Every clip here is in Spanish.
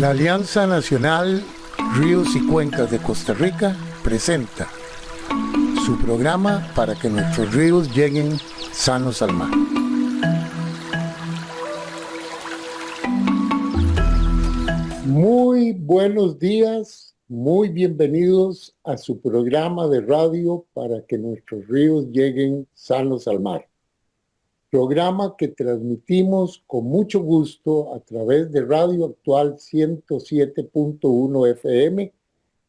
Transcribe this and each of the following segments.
La Alianza Nacional Ríos y Cuencas de Costa Rica presenta su programa para que nuestros ríos lleguen sanos al mar. Muy buenos días, muy bienvenidos a su programa de radio para que nuestros ríos lleguen sanos al mar. Programa que transmitimos con mucho gusto a través de Radio Actual 107.1 FM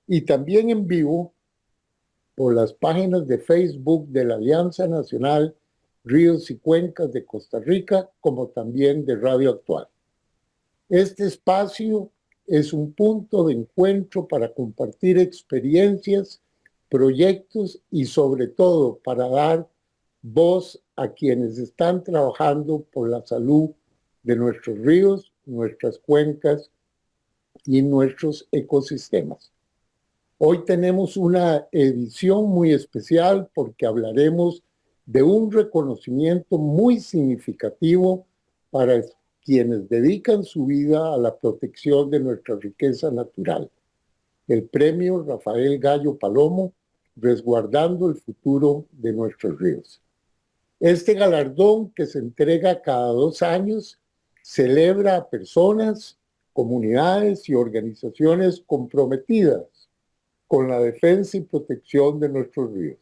y también en vivo por las páginas de Facebook de la Alianza Nacional Ríos y Cuencas de Costa Rica, como también de Radio Actual. Este espacio es un punto de encuentro para compartir experiencias, proyectos y sobre todo para dar voz a quienes están trabajando por la salud de nuestros ríos, nuestras cuencas y nuestros ecosistemas. Hoy tenemos una edición muy especial porque hablaremos de un reconocimiento muy significativo para quienes dedican su vida a la protección de nuestra riqueza natural. El premio Rafael Gallo Palomo, resguardando el futuro de nuestros ríos. Este galardón, que se entrega cada 2 años, celebra a personas, comunidades y organizaciones comprometidas con la defensa y protección de nuestros ríos.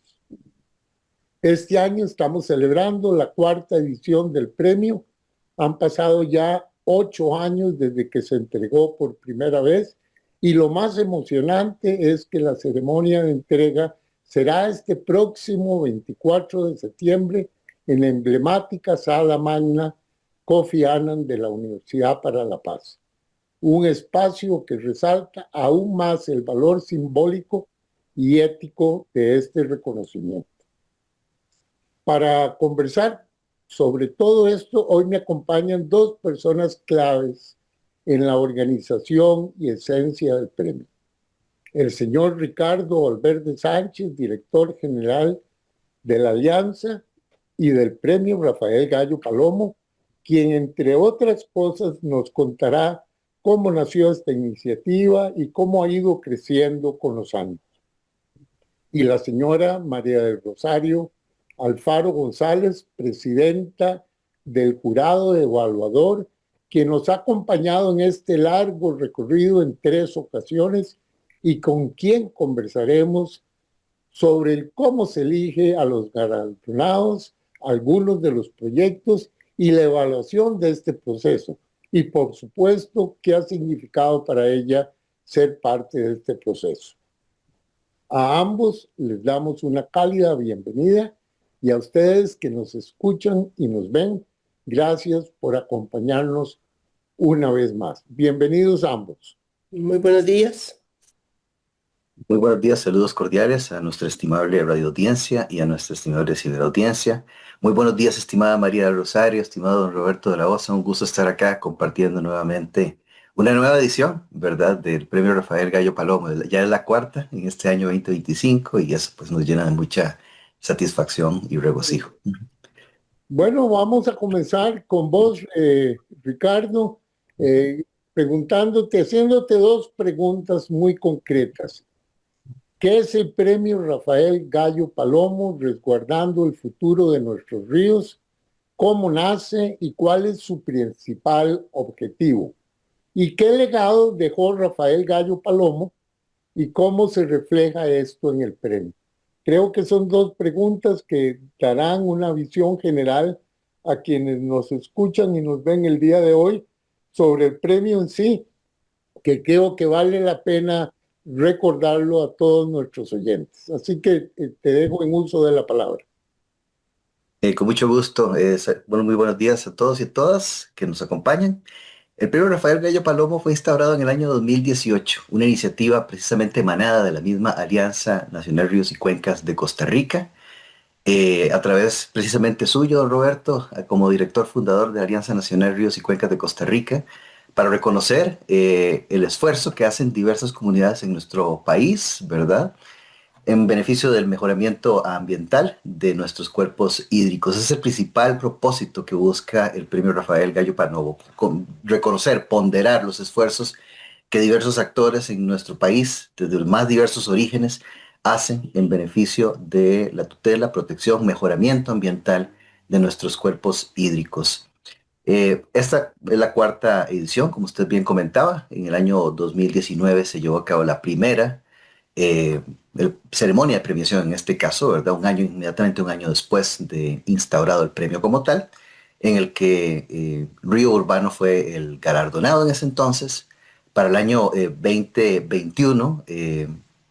Este año estamos celebrando la 4ª edición del premio. Han pasado ya 8 años desde que se entregó por primera vez y lo más emocionante es que la ceremonia de entrega será este próximo 24 de septiembre en la emblemática Sala Magna Kofi Annan de la Universidad para la Paz. Un espacio que resalta aún más el valor simbólico y ético de este reconocimiento. Para conversar sobre todo esto, hoy me acompañan 2 personas claves en la organización y esencia del premio. El señor Ricardo Valverde Sánchez, director general de la Alianza y del premio Rafael Gallo Palomo, quien entre otras cosas nos contará cómo nació esta iniciativa y cómo ha ido creciendo con los años. Y la señora María del Rosario Alfaro González, presidenta del jurado evaluador, quien nos ha acompañado en este largo recorrido en 3 ocasiones y con quien conversaremos sobre cómo se elige a los galardonados, algunos de los proyectos y la evaluación de este proceso. Y por supuesto, qué ha significado para ella ser parte de este proceso. A ambos les damos una cálida bienvenida y a ustedes que nos escuchan y nos ven, gracias por acompañarnos una vez más. Bienvenidos ambos. Muy buenos días. Muy buenos días, saludos cordiales a nuestra estimable radioaudiencia y a nuestra estimable ciberaudiencia. Muy buenos días, estimada María del Rosario, estimado don Roberto de la Osa. Un gusto estar acá compartiendo nuevamente una nueva edición, ¿verdad?, del premio Rafael Gallo Palomo. Ya es la 4ª en este año 2025 y eso pues nos llena de mucha satisfacción y regocijo. Bueno, vamos a comenzar con vos, Ricardo, haciéndote 2 preguntas muy concretas. ¿Qué es el premio Rafael Gallo Palomo, resguardando el futuro de nuestros ríos? ¿Cómo nace y cuál es su principal objetivo? ¿Y qué legado dejó Rafael Gallo Palomo y cómo se refleja esto en el premio? Creo que son 2 preguntas que darán una visión general a quienes nos escuchan y nos ven el día de hoy sobre el premio en sí, que creo que vale la pena recordarlo a todos nuestros oyentes. Así que te dejo en uso de la palabra. Con mucho gusto. Muy buenos días a todos y a todas que nos acompañan. El premio Rafael Gallo Palomo fue instaurado en el año 2018, una iniciativa precisamente emanada de la misma Alianza Nacional Ríos y Cuencas de Costa Rica, a través precisamente suyo, don Roberto, como director fundador de la Alianza Nacional Ríos y Cuencas de Costa Rica, para reconocer el esfuerzo que hacen diversas comunidades en nuestro país, ¿verdad?, en beneficio del mejoramiento ambiental de nuestros cuerpos hídricos. Ese es el principal propósito que busca el premio Rafael Gallo Panovo, reconocer, ponderar los esfuerzos que diversos actores en nuestro país, desde los más diversos orígenes, hacen en beneficio de la tutela, protección, mejoramiento ambiental de nuestros cuerpos hídricos. Esta es la cuarta edición, como usted bien comentaba. En el año 2019 se llevó a cabo la primera eh, ceremonia de premiación, en este caso, ¿verdad? Inmediatamente un año después de instaurado el premio como tal, en el que Río Urbano fue el galardonado en ese entonces. Para el año 2021,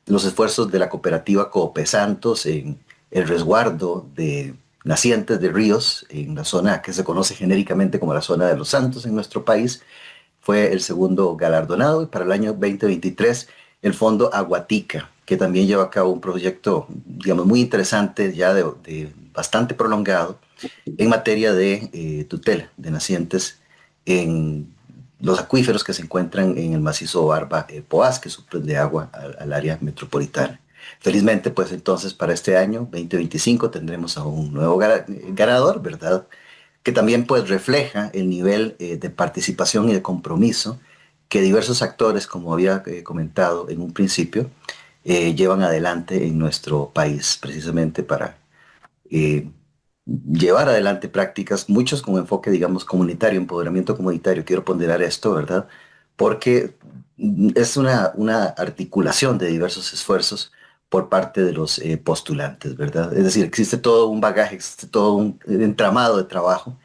los esfuerzos de la cooperativa Coope Santos en el resguardo de nacientes de ríos en la zona que se conoce genéricamente como la zona de los Santos en nuestro país, fue el segundo galardonado. Y para el año 2023, el Fondo Aguatica, que también lleva a cabo un proyecto, digamos, muy interesante, ya de bastante prolongado, en materia de tutela de nacientes en los acuíferos que se encuentran en el macizo Barba Poás, que suplen de agua al área metropolitana. Felizmente, pues entonces para este año 2025 tendremos a un nuevo ganador, ¿verdad? Que también pues refleja el nivel de participación y de compromiso que diversos actores, como había comentado en un principio, llevan adelante en nuestro país, precisamente para eh, llevar adelante prácticas, muchos con enfoque, digamos, comunitario, empoderamiento comunitario. Quiero ponderar esto, ¿verdad? Porque es una articulación de diversos esfuerzos por parte de los postulantes, ¿verdad? Es decir, existe todo un bagaje, existe todo un entramado de trabajo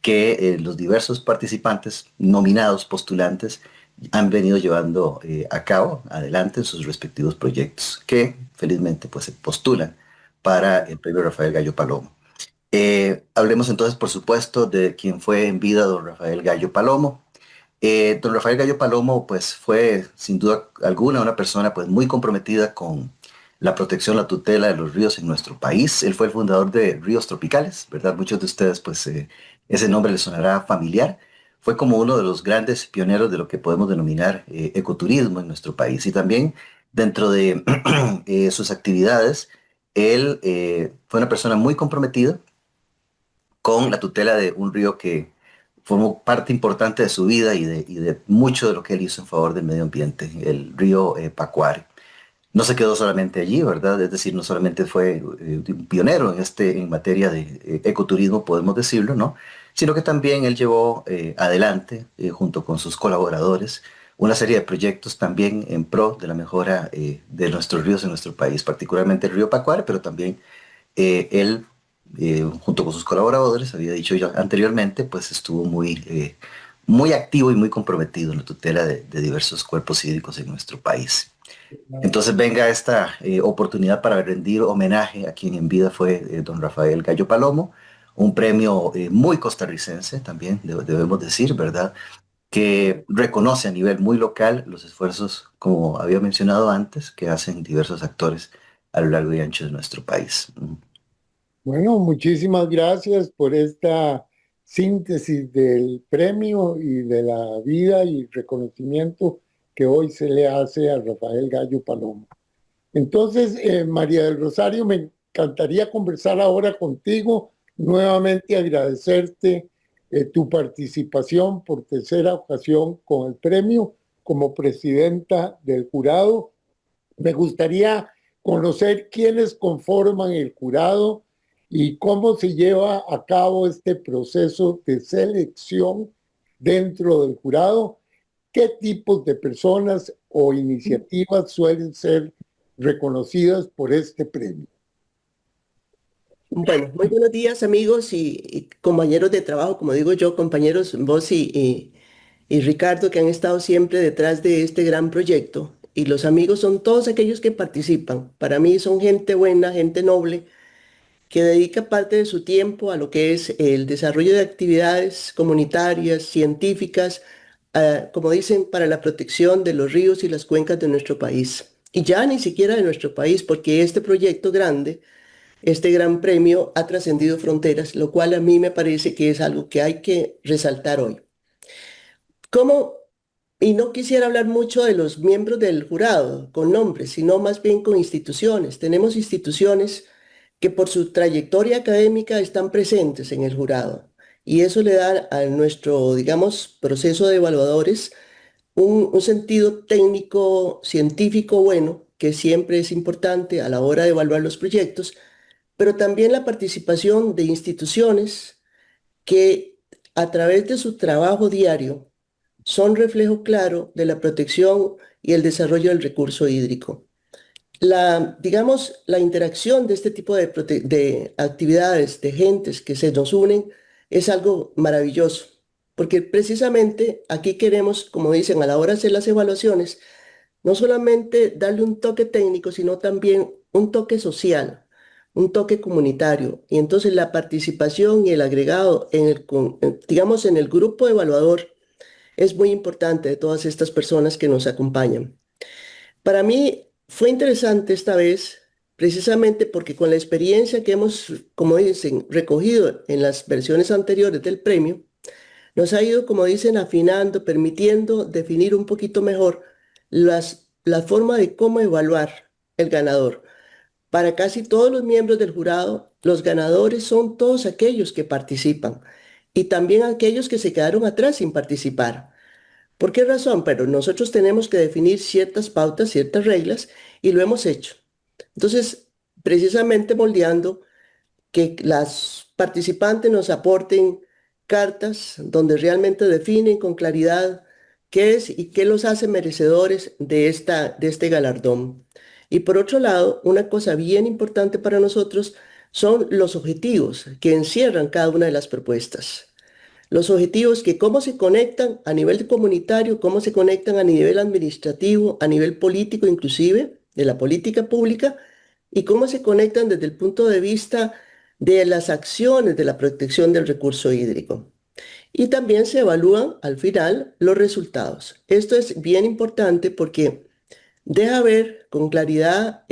que los diversos participantes, nominados, postulantes, han venido llevando a cabo adelante en sus respectivos proyectos, que felizmente pues se postulan para el premio Rafael Gallo Palomo. Hablemos entonces, por supuesto, de quien fue en vida don Rafael Gallo Palomo. Don Rafael Gallo Palomo, pues fue sin duda alguna una persona pues muy comprometida con la protección, la tutela de los ríos en nuestro país. Él fue el fundador de Ríos Tropicales, ¿verdad? Muchos de ustedes pues ese nombre les sonará familiar. Fue como uno de los grandes pioneros de lo que podemos denominar ecoturismo en nuestro país. Y también dentro de sus actividades, él fue una persona muy comprometida con la tutela de un río que formó parte importante de su vida y de mucho de lo que él hizo en favor del medio ambiente, el río Pacuare. No se quedó solamente allí, ¿verdad? Es decir, no solamente fue un pionero en materia de ecoturismo, podemos decirlo, ¿no? Sino que también él llevó adelante, junto con sus colaboradores, una serie de proyectos también en pro de la mejora de nuestros ríos en nuestro país, particularmente el río Pacuare, pero también él, junto con sus colaboradores, había dicho yo anteriormente, pues estuvo muy activo y muy comprometido en la tutela de diversos cuerpos hídricos en nuestro país. Entonces venga esta oportunidad para rendir homenaje a quien en vida fue don Rafael Gallo Palomo, un premio muy costarricense también, debemos decir, ¿verdad? Que reconoce a nivel muy local los esfuerzos, como había mencionado antes, que hacen diversos actores a lo largo y ancho de nuestro país. Bueno, muchísimas gracias por esta síntesis del premio y de la vida y reconocimiento que hoy se le hace a Rafael Gallo Palomo. Entonces, María del Rosario, me encantaría conversar ahora contigo, nuevamente agradecerte tu participación por tercera ocasión con el premio como presidenta del jurado. Me gustaría conocer quiénes conforman el jurado y cómo se lleva a cabo este proceso de selección dentro del jurado, qué tipos de personas o iniciativas suelen ser reconocidas por este premio. Bueno, muy buenos días amigos y compañeros de trabajo, como digo yo, compañeros vos y Ricardo que han estado siempre detrás de este gran proyecto. Y los amigos son todos aquellos que participan. Para mí son gente buena, gente noble, que dedica parte de su tiempo a lo que es el desarrollo de actividades comunitarias, científicas, como dicen, para la protección de los ríos y las cuencas de nuestro país. Y ya ni siquiera de nuestro país, porque este proyecto grande, este gran premio ha trascendido fronteras, lo cual a mí me parece que es algo que hay que resaltar hoy. ¿Cómo Y no quisiera hablar mucho de los miembros del jurado con nombres, sino más bien con instituciones. Tenemos instituciones que por su trayectoria académica están presentes en el jurado y eso le da a nuestro, digamos, proceso de evaluadores un sentido técnico, científico bueno, que siempre es importante a la hora de evaluar los proyectos, pero también la participación de instituciones que a través de su trabajo diario son reflejo claro de la protección y el desarrollo del recurso hídrico. Digamos, la interacción de este tipo de actividades, de gentes que se nos unen, es algo maravilloso, porque precisamente aquí queremos, como dicen, a la hora de hacer las evaluaciones, no solamente darle un toque técnico, sino también un toque social, un toque comunitario. Y entonces la participación y el agregado digamos, en el grupo evaluador es muy importante de todas estas personas que nos acompañan. Para mí fue interesante esta vez, precisamente porque con la experiencia que hemos, como dicen, recogido en las versiones anteriores del premio, nos ha ido, como dicen, afinando, permitiendo definir un poquito mejor la forma de cómo evaluar el ganador. Para casi todos los miembros del jurado, los ganadores son todos aquellos que participan y también aquellos que se quedaron atrás sin participar. ¿Por qué razón? Pero nosotros tenemos que definir ciertas pautas, ciertas reglas, y lo hemos hecho. Entonces, precisamente moldeando que las participantes nos aporten cartas donde realmente definen con claridad qué es y qué los hace merecedores de este galardón. Y por otro lado, una cosa bien importante para nosotros son los objetivos que encierran cada una de las propuestas. Los objetivos que cómo se conectan a nivel comunitario, cómo se conectan a nivel administrativo, a nivel político inclusive, de la política pública, y cómo se conectan desde el punto de vista de las acciones de la protección del recurso hídrico. Y también se evalúan al final los resultados. Esto es bien importante porque deja ver con claridad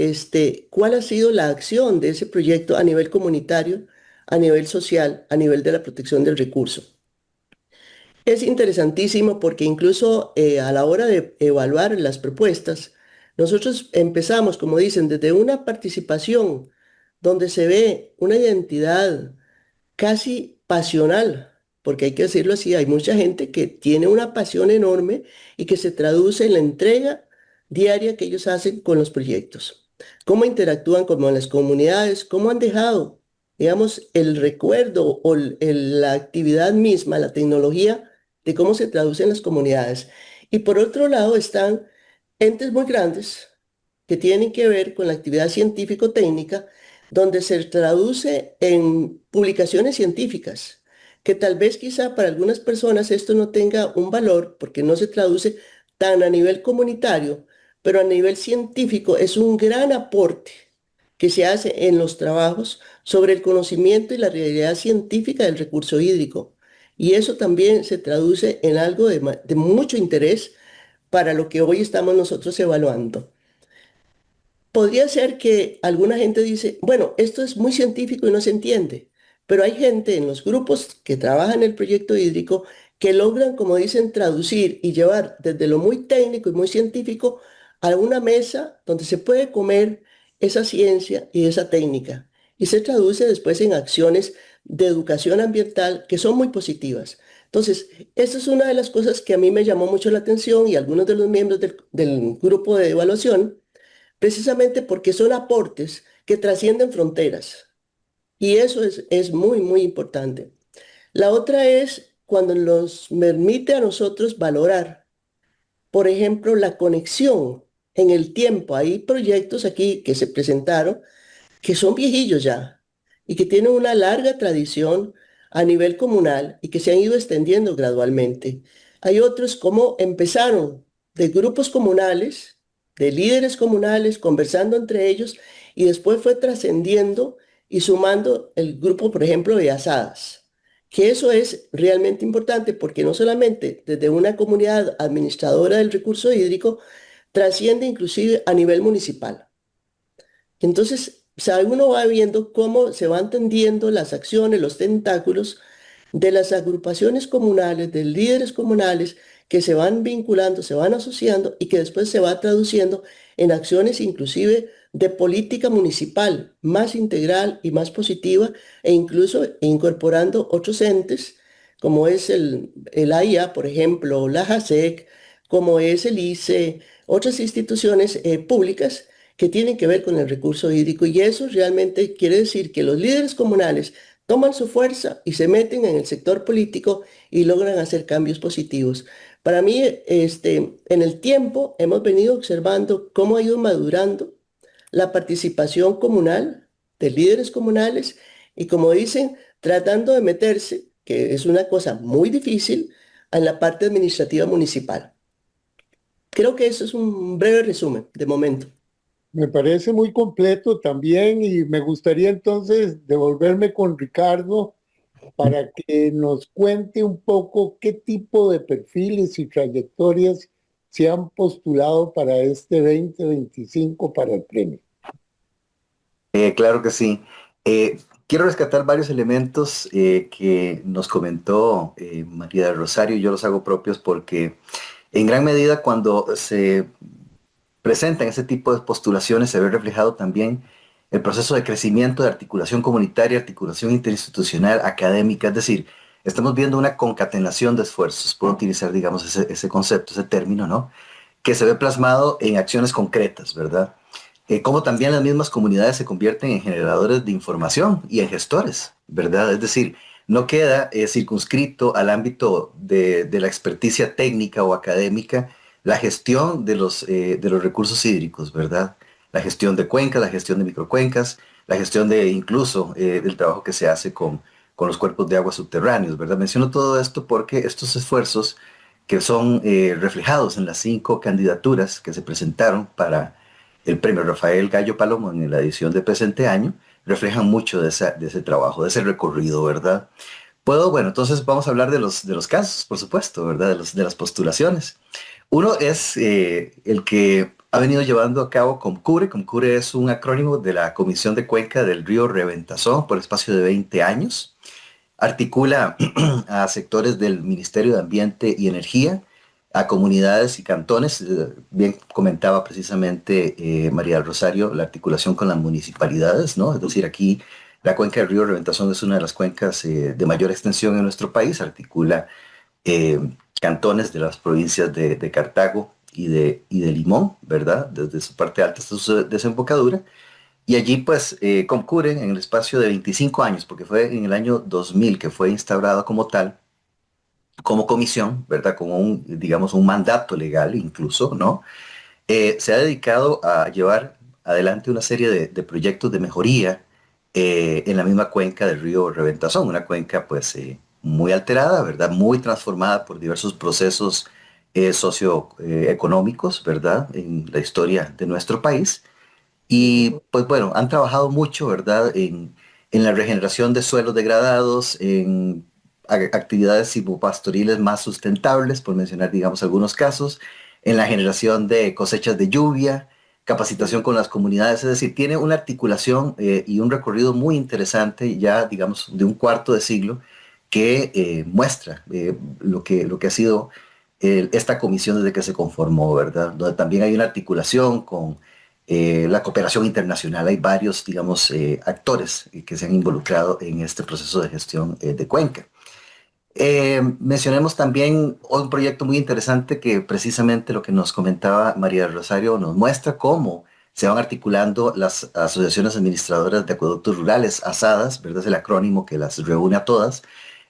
cuál ha sido la acción de ese proyecto a nivel comunitario, a nivel social, a nivel de la protección del recurso. Es interesantísimo porque incluso a la hora de evaluar las propuestas, nosotros empezamos, como dicen, desde una participación donde se ve una identidad casi pasional, porque hay que decirlo así, hay mucha gente que tiene una pasión enorme y que se traduce en la entrega diaria que ellos hacen con los proyectos. Cómo interactúan con las comunidades, cómo han dejado, digamos, el recuerdo o la actividad misma, la tecnología, de cómo se traduce en las comunidades. Y por otro lado están entes muy grandes que tienen que ver con la actividad científico-técnica, donde se traduce en publicaciones científicas, que tal vez quizá para algunas personas esto no tenga un valor porque no se traduce tan a nivel comunitario, pero a nivel científico es un gran aporte que se hace en los trabajos sobre el conocimiento y la realidad científica del recurso hídrico. Y eso también se traduce en algo de mucho interés para lo que hoy estamos nosotros evaluando. Podría ser que alguna gente dice, bueno, esto es muy científico y no se entiende, pero hay gente en los grupos que trabajan en el proyecto hídrico que logran, como dicen, traducir y llevar desde lo muy técnico y muy científico a una mesa donde se puede comer esa ciencia y esa técnica y se traduce después en acciones de educación ambiental que son muy positivas. Entonces, esa es una de las cosas que a mí me llamó mucho la atención y algunos de los miembros del grupo de evaluación precisamente porque son aportes que trascienden fronteras. Y eso es muy, muy importante. La otra es cuando nos permite a nosotros valorar, por ejemplo, la conexión en el tiempo. Hay proyectos aquí que se presentaron que son viejillos ya y que tienen una larga tradición a nivel comunal y que se han ido extendiendo gradualmente. Hay otros como empezaron de grupos comunales, de líderes comunales, conversando entre ellos y después fue trascendiendo y sumando el grupo, por ejemplo, de asadas. Que eso es realmente importante porque no solamente desde una comunidad administradora del recurso hídrico, trasciende inclusive a nivel municipal. Entonces, uno va viendo cómo se van tendiendo las acciones, los tentáculos de las agrupaciones comunales, de líderes comunales que se van vinculando, se van asociando y que después se va traduciendo en acciones inclusive de política municipal más integral y más positiva e incluso incorporando otros entes como es el AIA, por ejemplo, la JASEC, como es el ICE, otras instituciones públicas que tienen que ver con el recurso hídrico. Y eso realmente quiere decir que los líderes comunales toman su fuerza y se meten en el sector político y logran hacer cambios positivos. Para mí, en el tiempo hemos venido observando cómo ha ido madurando la participación comunal de líderes comunales y, como dicen, tratando de meterse, que es una cosa muy difícil, en la parte administrativa municipal. Creo que eso es un breve resumen de momento. Me parece muy completo también y me gustaría entonces devolverme con Ricardo para que nos cuente un poco qué tipo de perfiles y trayectorias se han postulado para este 2025 para el premio. Claro que sí. Quiero rescatar varios elementos que nos comentó María del Rosario y yo los hago propios porque en gran medida cuando se presentan ese tipo de postulaciones se ve reflejado también el proceso de crecimiento de articulación comunitaria, articulación interinstitucional, académica, es decir, estamos viendo una concatenación de esfuerzos, puedo utilizar, digamos, ese concepto, ese término, ¿no? Que se ve plasmado en acciones concretas, ¿verdad? Como también las mismas comunidades se convierten en generadores de información y en gestores, ¿verdad? Es decir, no queda circunscrito al ámbito de la experticia técnica o académica la gestión de los recursos hídricos, ¿verdad? La gestión de cuencas, la gestión de microcuencas, la gestión de incluso del trabajo que se hace con los cuerpos de agua subterráneos, ¿verdad? Menciono todo esto porque estos esfuerzos que son reflejados en las 5 candidaturas que se presentaron para el premio Rafael Gallo Palomo en la edición de presente año, reflejan mucho de ese trabajo, de ese recorrido, ¿verdad? Bueno, entonces vamos a hablar de los casos, por supuesto, ¿verdad? De las postulaciones. Uno es el que ha venido llevando a cabo Comcure. Comcure es un acrónimo de la Comisión de Cuenca del Río Reventazón por espacio de 20 años. Articula a sectores del Ministerio de Ambiente y Energía, a comunidades y cantones. Bien comentaba precisamente María del Rosario la articulación con las municipalidades, ¿no? Es decir, aquí la cuenca del río Reventazón es una de las cuencas de mayor extensión en nuestro país. Articula eh, cantones de las provincias de Cartago y de Limón, ¿verdad? Desde su parte alta hasta su desembocadura. Y allí pues concurren en el espacio de 25 años, porque fue en el año 2000 que fue instaurado como tal, como comisión, ¿verdad? Como digamos, un mandato legal incluso, ¿no? Se ha dedicado a llevar adelante una serie de proyectos de mejoría en la misma cuenca del río Reventazón, una cuenca pues muy alterada, ¿verdad? Muy transformada por diversos procesos socioeconómicos, ¿verdad? En la historia de nuestro país. Y pues bueno, han trabajado mucho, ¿verdad? En la regeneración de suelos degradados, en actividades silvopastoriles más sustentables, por mencionar, digamos, algunos casos, en la generación de cosechas de lluvia, capacitación con las comunidades, es decir, tiene una articulación y un recorrido muy interesante, ya, digamos, de un cuarto de siglo, que muestra lo que ha sido esta comisión desde que se conformó, ¿verdad? Donde también hay una articulación con la cooperación internacional. Hay varios, digamos, actores que se han involucrado en este proceso de gestión de cuenca. Mencionemos también un proyecto muy interesante que precisamente lo que nos comentaba María del Rosario nos muestra cómo se van articulando las asociaciones administradoras de acueductos rurales, ASADAS, ¿verdad? Es el acrónimo que las reúne a todas,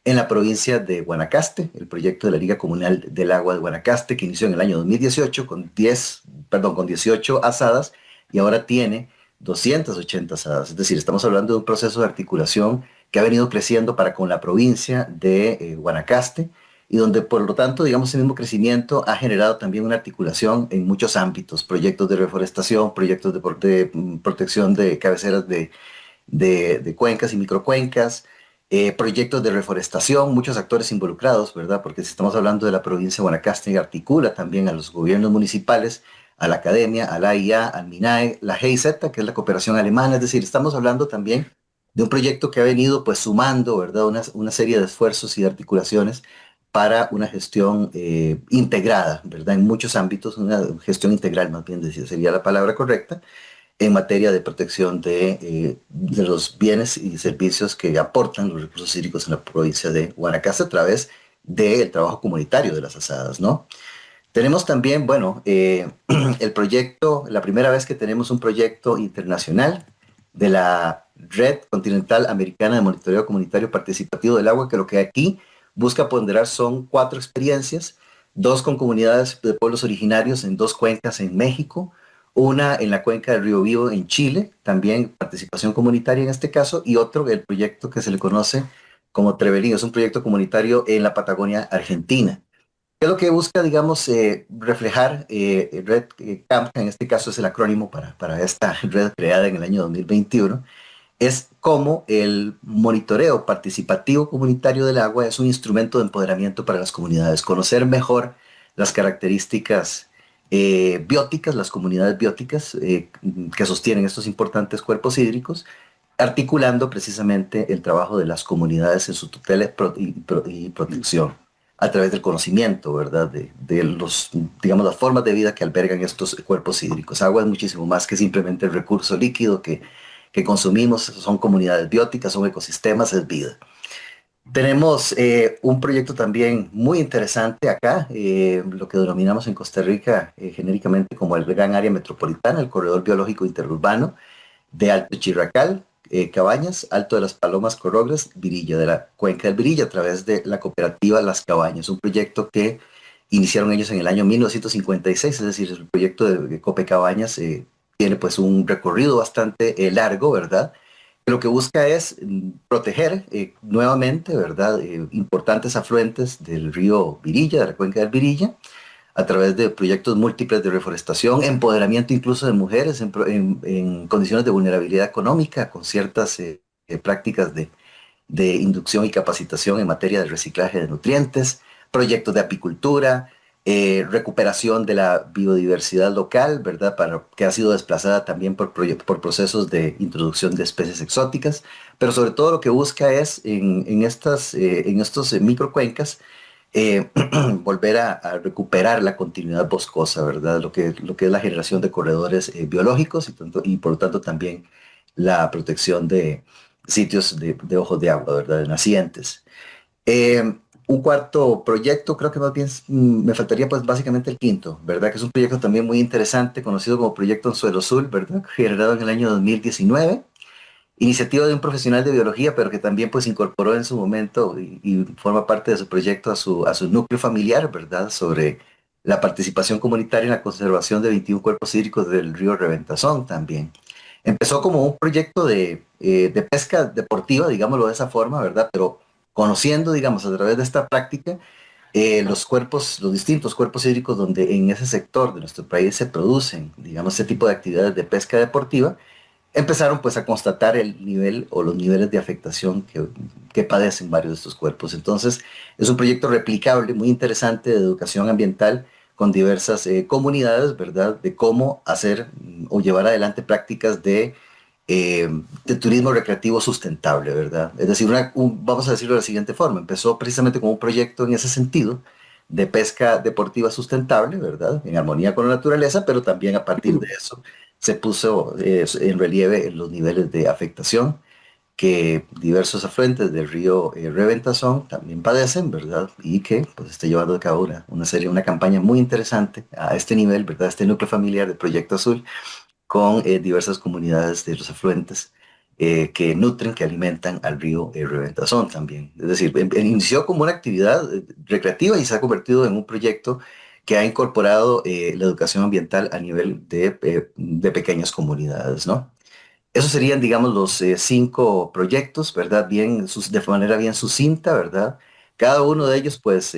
en la provincia de Guanacaste, el proyecto de la Liga Comunal del Agua de Guanacaste, que inició en el año 2018 con 18 asadas y ahora tiene 280 asadas. Es decir, estamos hablando de un proceso de articulación que ha venido creciendo para con la provincia de Guanacaste y donde, por lo tanto, digamos, ese mismo crecimiento ha generado también una articulación en muchos ámbitos, proyectos de reforestación, proyectos de protección de cabeceras de cuencas y microcuencas, proyectos de reforestación, muchos actores involucrados, ¿verdad? Porque si estamos hablando de la provincia de Guanacaste, articula también a los gobiernos municipales, a la academia, a la AIA, al MINAE, la GIZ, que es la cooperación alemana, es decir, estamos hablando también de un proyecto que ha venido pues sumando, ¿verdad? Una serie de esfuerzos y de articulaciones para una gestión integrada, ¿verdad? En muchos ámbitos, una gestión integral, más bien sería la palabra correcta, en materia de protección de los bienes y servicios que aportan los recursos hídricos en la provincia de Guanacaste a través del trabajo comunitario de las asadas, ¿no? Tenemos también, bueno, el proyecto, la primera vez que tenemos un proyecto internacional de la Red Continental Americana de Monitoreo Comunitario Participativo del Agua, que lo que aquí busca ponderar son 4 experiencias, 2 con comunidades de pueblos originarios en 2 cuencas en México, una en la cuenca del Río Vivo en Chile, también participación comunitaria en este caso, y otro, el proyecto que se le conoce como Trevelín, es un proyecto comunitario en la Patagonia Argentina. ¿Qué es lo que busca, digamos, reflejar Red Camp, en este caso es el acrónimo para esta red creada en el año 2021? Es cómo el monitoreo participativo comunitario del agua es un instrumento de empoderamiento para las comunidades, conocer mejor las características bióticas, las comunidades bióticas que sostienen estos importantes cuerpos hídricos, articulando precisamente el trabajo de las comunidades en su tutela y protección a través del conocimiento, ¿verdad? De los, digamos, las formas de vida que albergan estos cuerpos hídricos. Agua es muchísimo más que simplemente el recurso líquido que consumimos, son comunidades bióticas, son ecosistemas, es vida. Tenemos un proyecto también muy interesante acá, lo que denominamos en Costa Rica genéricamente como el Gran Área Metropolitana, el Corredor Biológico Interurbano de Alto Chirracal, Cabañas, Alto de las Palomas, Corrogres, Virilla, de la Cuenca del Virilla, a través de la cooperativa Las Cabañas, un proyecto que iniciaron ellos en el año 1956, es decir, el proyecto de Cope Cabañas tiene pues un recorrido bastante largo, ¿verdad? Lo que busca es proteger nuevamente, ¿verdad? Importantes afluentes del río Virilla, de la cuenca del Virilla, a través de proyectos múltiples de reforestación, empoderamiento incluso de mujeres en condiciones de vulnerabilidad económica, con ciertas prácticas de inducción y capacitación en materia de reciclaje de nutrientes, proyectos de apicultura, recuperación de la biodiversidad local, ¿verdad? Que ha sido desplazada también por procesos de introducción de especies exóticas, pero sobre todo lo que busca es en estos microcuencas volver a recuperar la continuidad boscosa, ¿verdad? Lo que es la generación de corredores biológicos y por lo tanto también la protección de sitios de ojos de agua, ¿verdad? De nacientes. Un cuarto proyecto, creo que más bien me faltaría pues básicamente el quinto, ¿verdad? Que es un proyecto también muy interesante, conocido como Proyecto Anzuelo Azul, ¿verdad? Generado en el año 2019, iniciativa de un profesional de biología, pero que también pues incorporó en su momento y forma parte de su proyecto a su núcleo familiar, ¿verdad? Sobre la participación comunitaria en la conservación de 21 cuerpos hídricos del río Reventazón también. Empezó como un proyecto de pesca deportiva, digámoslo de esa forma, ¿verdad? Pero conociendo, digamos, a través de esta práctica, los distintos cuerpos hídricos donde en ese sector de nuestro país se producen, digamos, este tipo de actividades de pesca deportiva, empezaron pues a constatar el nivel o los niveles de afectación que padecen varios de estos cuerpos. Entonces, es un proyecto replicable, muy interesante de educación ambiental con diversas comunidades, ¿verdad? De cómo hacer o llevar adelante prácticas de turismo recreativo sustentable, ¿verdad? Es decir, vamos a decirlo de la siguiente forma, empezó precisamente como un proyecto en ese sentido de pesca deportiva sustentable, ¿verdad? En armonía con la naturaleza, pero también a partir de eso se puso en relieve los niveles de afectación que diversos afluentes del río Reventazón también padecen, ¿verdad? Y que pues está llevando a cabo una campaña muy interesante a este nivel, ¿verdad? Este núcleo familiar del Proyecto Azul con diversas comunidades de los afluentes que nutren, que alimentan al río Reventazón también. Es decir, inició como una actividad recreativa y se ha convertido en un proyecto que ha incorporado la educación ambiental a nivel de pequeñas comunidades, ¿no? Esos serían, digamos, los 5 proyectos, ¿verdad? De manera bien sucinta, ¿verdad? Cada uno de ellos, pues,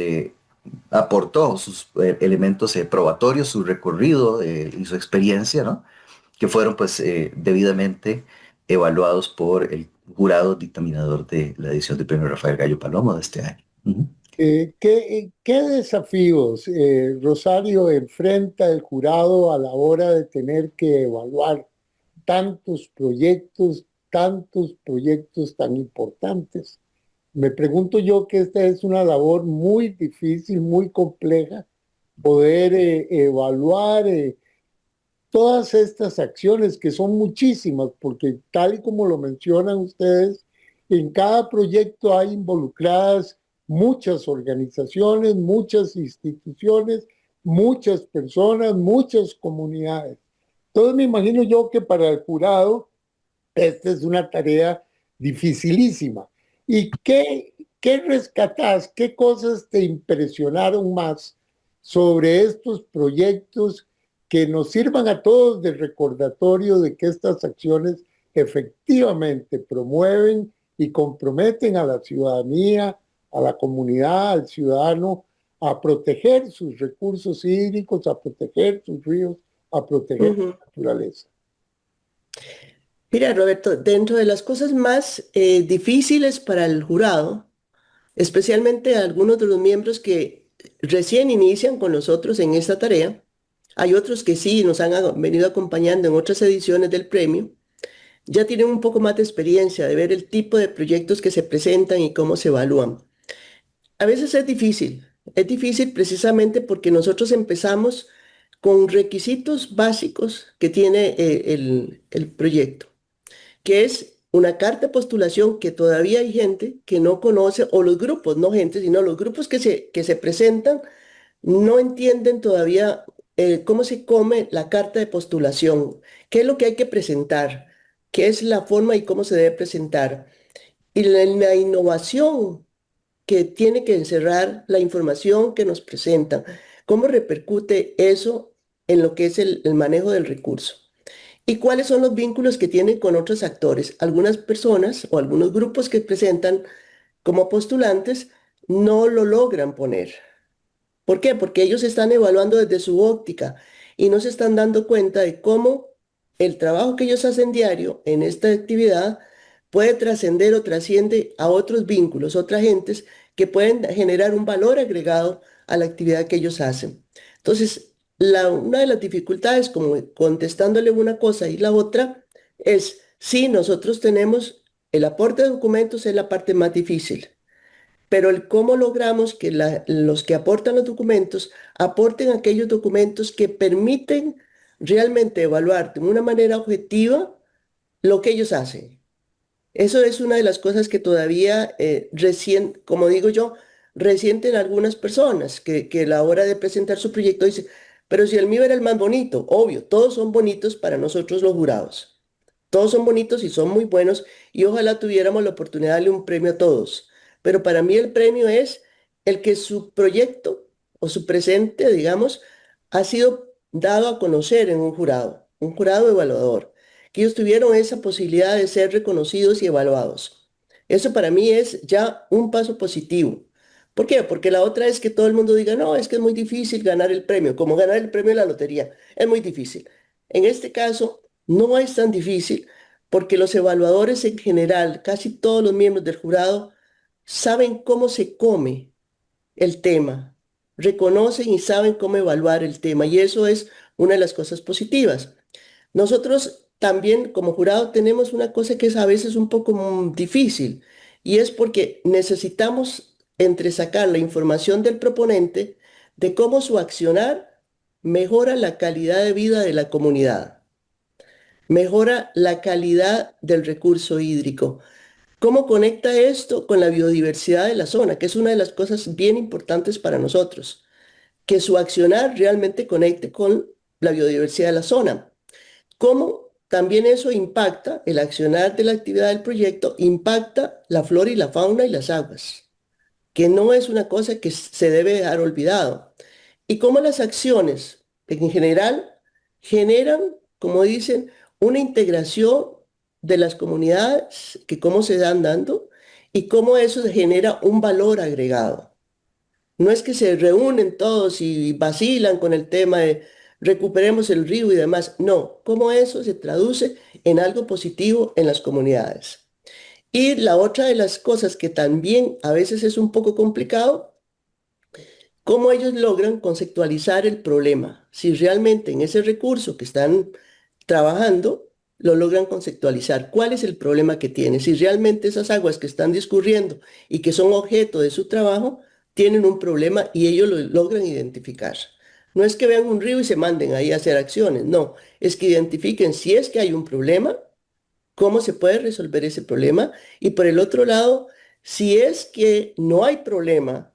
aportó sus elementos probatorios, su recorrido y su experiencia, ¿no? Que fueron pues debidamente evaluados por el jurado dictaminador de la edición del premio Rafael Gallo Palomo de este año. Ujú. ¿Qué desafíos, Rosario, enfrenta el jurado a la hora de tener que evaluar tantos proyectos tantos proyectos tan importantes. Me pregunto yo que esta es una labor muy difícil, muy compleja, poder evaluar todas estas acciones, que son muchísimas, porque tal y como lo mencionan ustedes, en cada proyecto hay involucradas muchas organizaciones, muchas instituciones, muchas personas, muchas comunidades. Entonces me imagino yo que para el jurado esta es una tarea dificilísima. ¿Y qué rescatás? ¿Qué cosas te impresionaron más sobre estos proyectos que nos sirvan a todos de recordatorio de que estas acciones efectivamente promueven y comprometen a la ciudadanía, a la comunidad, al ciudadano, a proteger sus recursos hídricos, a proteger sus ríos, a proteger Ujú. la naturaleza? Mira, Roberto, dentro de las cosas más difíciles para el jurado, especialmente algunos de los miembros que recién inician con nosotros en esta tarea, hay otros que sí nos han venido acompañando en otras ediciones del premio, ya tienen un poco más de experiencia de ver el tipo de proyectos que se presentan y cómo se evalúan. A veces es difícil precisamente porque nosotros empezamos con requisitos básicos que tiene el proyecto, que es una carta de postulación que todavía hay gente que no conoce, o los grupos, no gente, sino los grupos que se presentan, no entienden todavía cómo se come la carta de postulación, qué es lo que hay que presentar, qué es la forma y cómo se debe presentar. Y la innovación que tiene que encerrar la información que nos presentan, cómo repercute eso en lo que es el manejo del recurso. ¿Y cuáles son los vínculos que tienen con otros actores? Algunas personas o algunos grupos que presentan como postulantes no lo logran poner. ¿Por qué? Porque ellos están evaluando desde su óptica y no se están dando cuenta de cómo el trabajo que ellos hacen diario en esta actividad puede trascender o trasciende a otros vínculos, otras gentes que pueden generar un valor agregado a la actividad que ellos hacen. Entonces, una de las dificultades, como contestándole una cosa y la otra, es si nosotros tenemos el aporte de documentos es la parte más difícil, pero el cómo logramos que los que aportan los documentos aporten aquellos documentos que permiten realmente evaluar de una manera objetiva lo que ellos hacen. Eso es una de las cosas que todavía recién, como digo yo, resienten algunas personas que a la hora de presentar su proyecto dicen, pero si el mío era el más bonito, obvio, todos son bonitos para nosotros los jurados. Todos son bonitos y son muy buenos y ojalá tuviéramos la oportunidad de darle un premio a todos. Pero para mí el premio es el que su proyecto o su presente, digamos, ha sido dado a conocer en un jurado evaluador, que ellos tuvieron esa posibilidad de ser reconocidos y evaluados. Eso para mí es ya un paso positivo. ¿Por qué? Porque la otra es que todo el mundo diga, no, es que es muy difícil ganar el premio, como ganar el premio de la lotería, es muy difícil. En este caso, no es tan difícil porque los evaluadores en general, casi todos los miembros del jurado, saben cómo se come el tema, reconocen y saben cómo evaluar el tema y eso es una de las cosas positivas. Nosotros también como jurado tenemos una cosa que es a veces un poco difícil y es porque necesitamos entresacar la información del proponente de cómo su accionar mejora la calidad de vida de la comunidad, mejora la calidad del recurso hídrico. ¿Cómo conecta esto con la biodiversidad de la zona? Que es una de las cosas bien importantes para nosotros, que su accionar realmente conecte con la biodiversidad de la zona. ¿Cómo también eso impacta, el accionar de la actividad del proyecto, impacta la flora y la fauna y las aguas? Que no es una cosa que se debe dejar olvidado. Y cómo las acciones en general generan, como dicen, una integración de las comunidades, que cómo se dan dando y cómo eso genera un valor agregado. No es que se reúnen todos y vacilan con el tema de recuperemos el río y demás. No, cómo eso se traduce en algo positivo en las comunidades. Y la otra de las cosas que también a veces es un poco complicado, cómo ellos logran conceptualizar el problema. Si realmente en ese recurso que están trabajando lo logran conceptualizar. ¿Cuál es el problema que tiene? Si realmente esas aguas que están discurriendo y que son objeto de su trabajo tienen un problema y ellos lo logran identificar. No es que vean un río y se manden ahí a hacer acciones, no, es que identifiquen si es que hay un problema, cómo se puede resolver ese problema y por el otro lado, si es que no hay problema,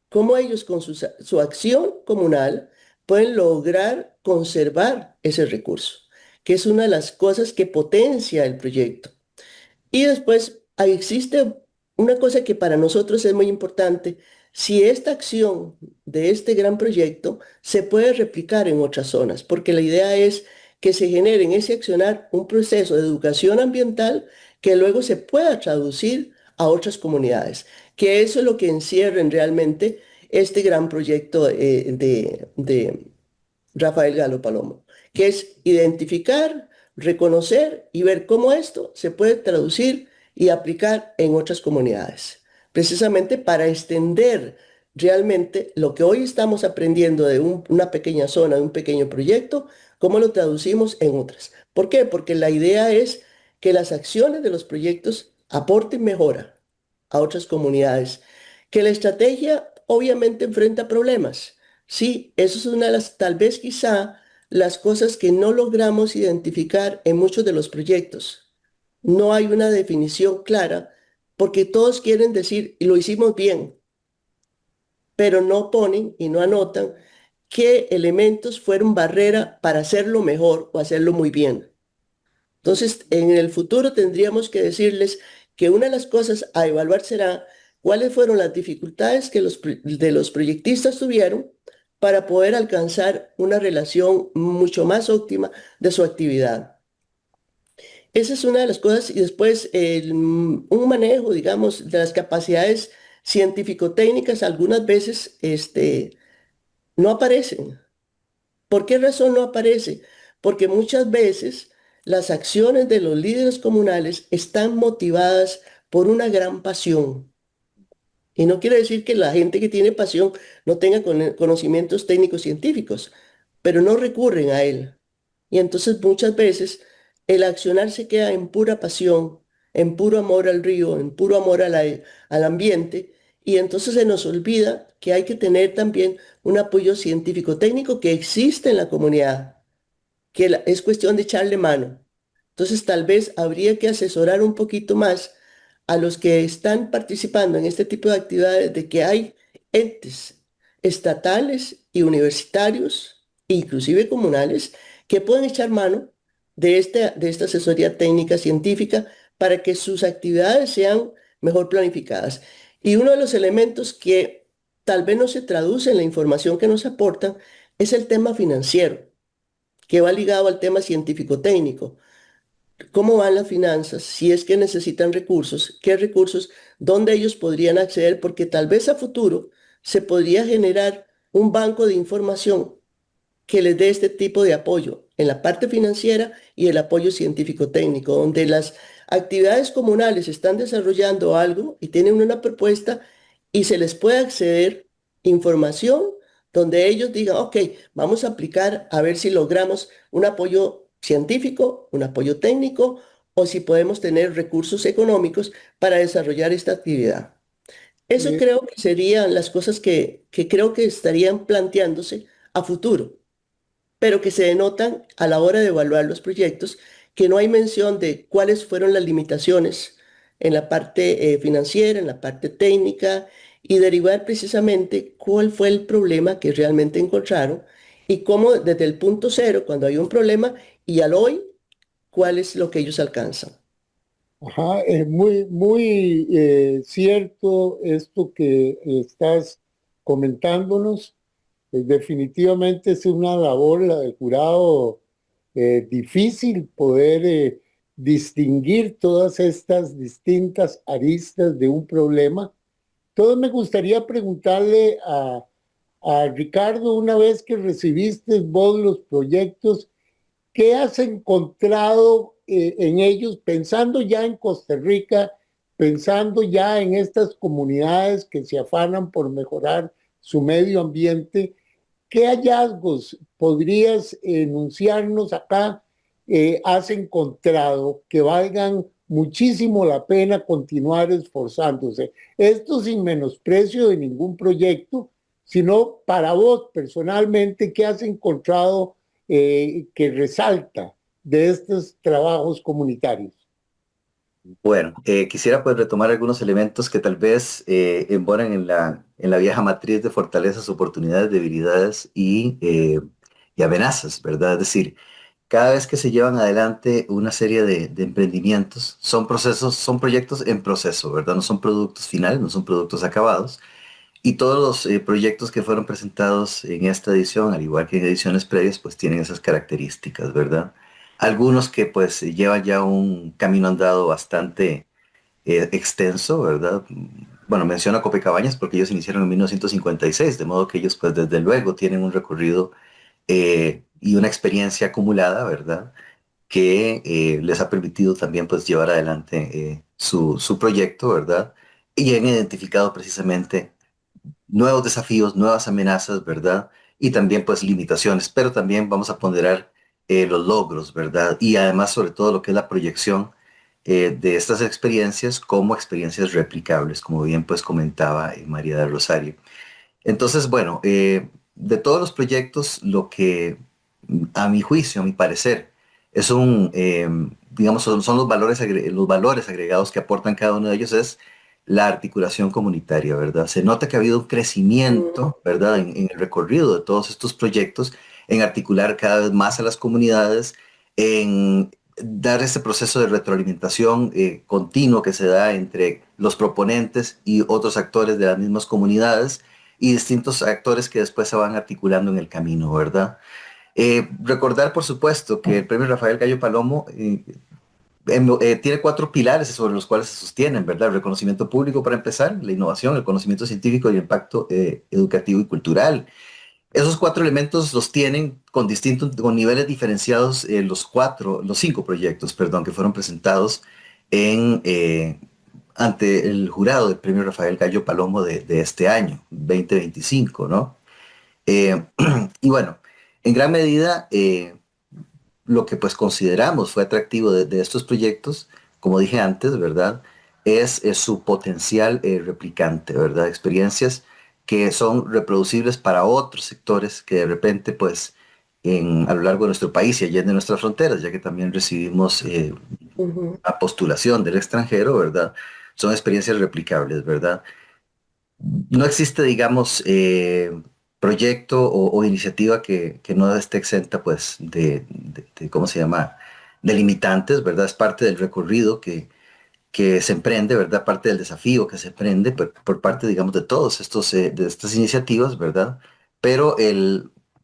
cómo ellos con su acción comunal pueden lograr conservar ese recurso, que es una de las cosas que potencia el proyecto. Y después ahí existe una cosa que para nosotros es muy importante. Si esta acción de este gran proyecto se puede replicar en otras zonas, porque la idea es que se genere en ese accionar un proceso de educación ambiental que luego se pueda traducir a otras comunidades, que eso es lo que encierren realmente este gran proyecto de Rafael Galo Palomo, que es identificar, reconocer y ver cómo esto se puede traducir y aplicar en otras comunidades, precisamente para extender realmente lo que hoy estamos aprendiendo de una pequeña zona, de un pequeño proyecto, cómo lo traducimos en otras. ¿Por qué? Porque la idea es que las acciones de los proyectos aporten mejora a otras comunidades, que la estrategia obviamente enfrenta problemas. Sí, eso es una de las, tal vez quizá, las cosas que no logramos identificar en muchos de los proyectos. No hay una definición clara porque todos quieren decir, lo hicimos bien, pero no ponen y no anotan qué elementos fueron barrera para hacerlo mejor o hacerlo muy bien. Entonces, en el futuro tendríamos que decirles que una de las cosas a evaluar será cuáles fueron las dificultades que de los proyectistas tuvieron para poder alcanzar una relación mucho más óptima de su actividad. Esa es una de las cosas y después un manejo, digamos, de las capacidades científico-técnicas algunas veces no aparecen. ¿Por qué razón no aparece? Porque muchas veces las acciones de los líderes comunales están motivadas por una gran pasión. Y no quiere decir que la gente que tiene pasión no tenga conocimientos técnicos científicos, pero no recurren a él. Y entonces muchas veces el accionar se queda en pura pasión, en puro amor al río, en puro amor al ambiente, y entonces se nos olvida que hay que tener también un apoyo científico-técnico que existe en la comunidad, que es cuestión de echarle mano. Entonces, tal vez habría que asesorar un poquito más a los que están participando en este tipo de actividades de que hay entes estatales y universitarios, inclusive comunales, que pueden echar mano de esta asesoría técnica científica para que sus actividades sean mejor planificadas. Y uno de los elementos que tal vez no se traduce en la información que nos aportan es el tema financiero, que va ligado al tema científico-técnico. ¿Cómo van las finanzas? Si es que necesitan recursos, ¿qué recursos? ¿Dónde ellos podrían acceder? Porque tal vez a futuro se podría generar un banco de información que les dé este tipo de apoyo en la parte financiera y el apoyo científico-técnico, donde las actividades comunales están desarrollando algo y tienen una propuesta y se les puede acceder información donde ellos digan, ok, vamos a aplicar a ver si logramos un apoyo científico, un apoyo técnico o si podemos tener recursos económicos para desarrollar esta actividad. Eso Eh, creo que serían las cosas que creo que estarían planteándose a futuro, pero que se denotan a la hora de evaluar los proyectos, que no hay mención de cuáles fueron las limitaciones en la parte financiera, en la parte técnica, y derivar precisamente cuál fue el problema que realmente encontraron y cómo desde el punto cero, cuando hay un problema, y al hoy, cuál es lo que ellos alcanzan. Ajá, es muy cierto esto que estás comentándonos. Definitivamente es una labor, la del jurado, difícil poder distinguir todas estas distintas aristas de un problema. Entonces me gustaría preguntarle a Ricardo, una vez que recibiste vos los proyectos, ¿qué has encontrado en ellos, pensando ya en Costa Rica, pensando ya en estas comunidades que se afanan por mejorar su medio ambiente? ¿Qué hallazgos podrías enunciarnos acá has encontrado que valgan muchísimo la pena continuar esforzándose? Esto sin menosprecio de ningún proyecto, sino para vos personalmente, ¿qué has encontrado que resalta de estos trabajos comunitarios? Bueno, quisiera pues retomar algunos elementos que tal vez embonan en la vieja matriz de fortalezas, oportunidades, debilidades y amenazas, ¿verdad? Es decir, cada vez que se llevan adelante una serie de emprendimientos, son procesos, son proyectos en proceso, ¿verdad? No son productos finales, no son productos acabados. Y todos los proyectos que fueron presentados en esta edición, al igual que en ediciones previas, pues tienen esas características, ¿verdad? Algunos que pues llevan ya un camino andado bastante extenso, ¿verdad? Bueno, menciono a Copecabañas porque ellos iniciaron en 1956, de modo que ellos pues desde luego tienen un recorrido y una experiencia acumulada, ¿verdad? Que les ha permitido también pues llevar adelante su proyecto, ¿verdad? Y han identificado precisamente nuevos desafíos, nuevas amenazas, ¿verdad? Y también pues limitaciones, pero también vamos a ponderar los logros, ¿verdad? Y además sobre todo lo que es la proyección de estas experiencias como experiencias replicables, como bien pues comentaba María del Rosario. Entonces, bueno, de todos los proyectos, lo que a mi juicio, a mi parecer, es digamos, son los valores agregados que aportan cada uno de ellos es la articulación comunitaria, ¿verdad? Se nota que ha habido un crecimiento, ¿verdad? En el recorrido de todos estos proyectos, en articular cada vez más a las comunidades, en dar ese proceso de retroalimentación continuo que se da entre los proponentes y otros actores de las mismas comunidades y distintos actores que después se van articulando en el camino, ¿verdad? Recordar, por supuesto, que el premio Rafael Gallo Palomo tiene cuatro pilares sobre los cuales se sostienen, ¿verdad? El reconocimiento público para empezar, la innovación, el conocimiento científico y el impacto educativo y cultural. Esos cuatro elementos los tienen con niveles diferenciados los cinco proyectos, perdón, que fueron presentados ante el jurado del premio Rafael Gallo Palomo de este año, 2025, ¿no? Eh, y bueno, en gran medida, lo que pues consideramos fue atractivo de estos proyectos, como dije antes, ¿verdad? Es su potencial replicante, ¿verdad? Experiencias que son reproducibles para otros sectores que de repente pues a lo largo de nuestro país y allá de nuestras fronteras, ya que también recibimos Ujú. a postulación del extranjero, ¿verdad? Son experiencias replicables, ¿verdad? No existe, digamos, proyecto o iniciativa que no esté exenta, pues, ¿cómo se llama? De limitantes, ¿verdad? Es parte del recorrido que se emprende, ¿verdad? Parte del desafío que se emprende por parte, digamos, de todos de estas iniciativas, ¿verdad? Pero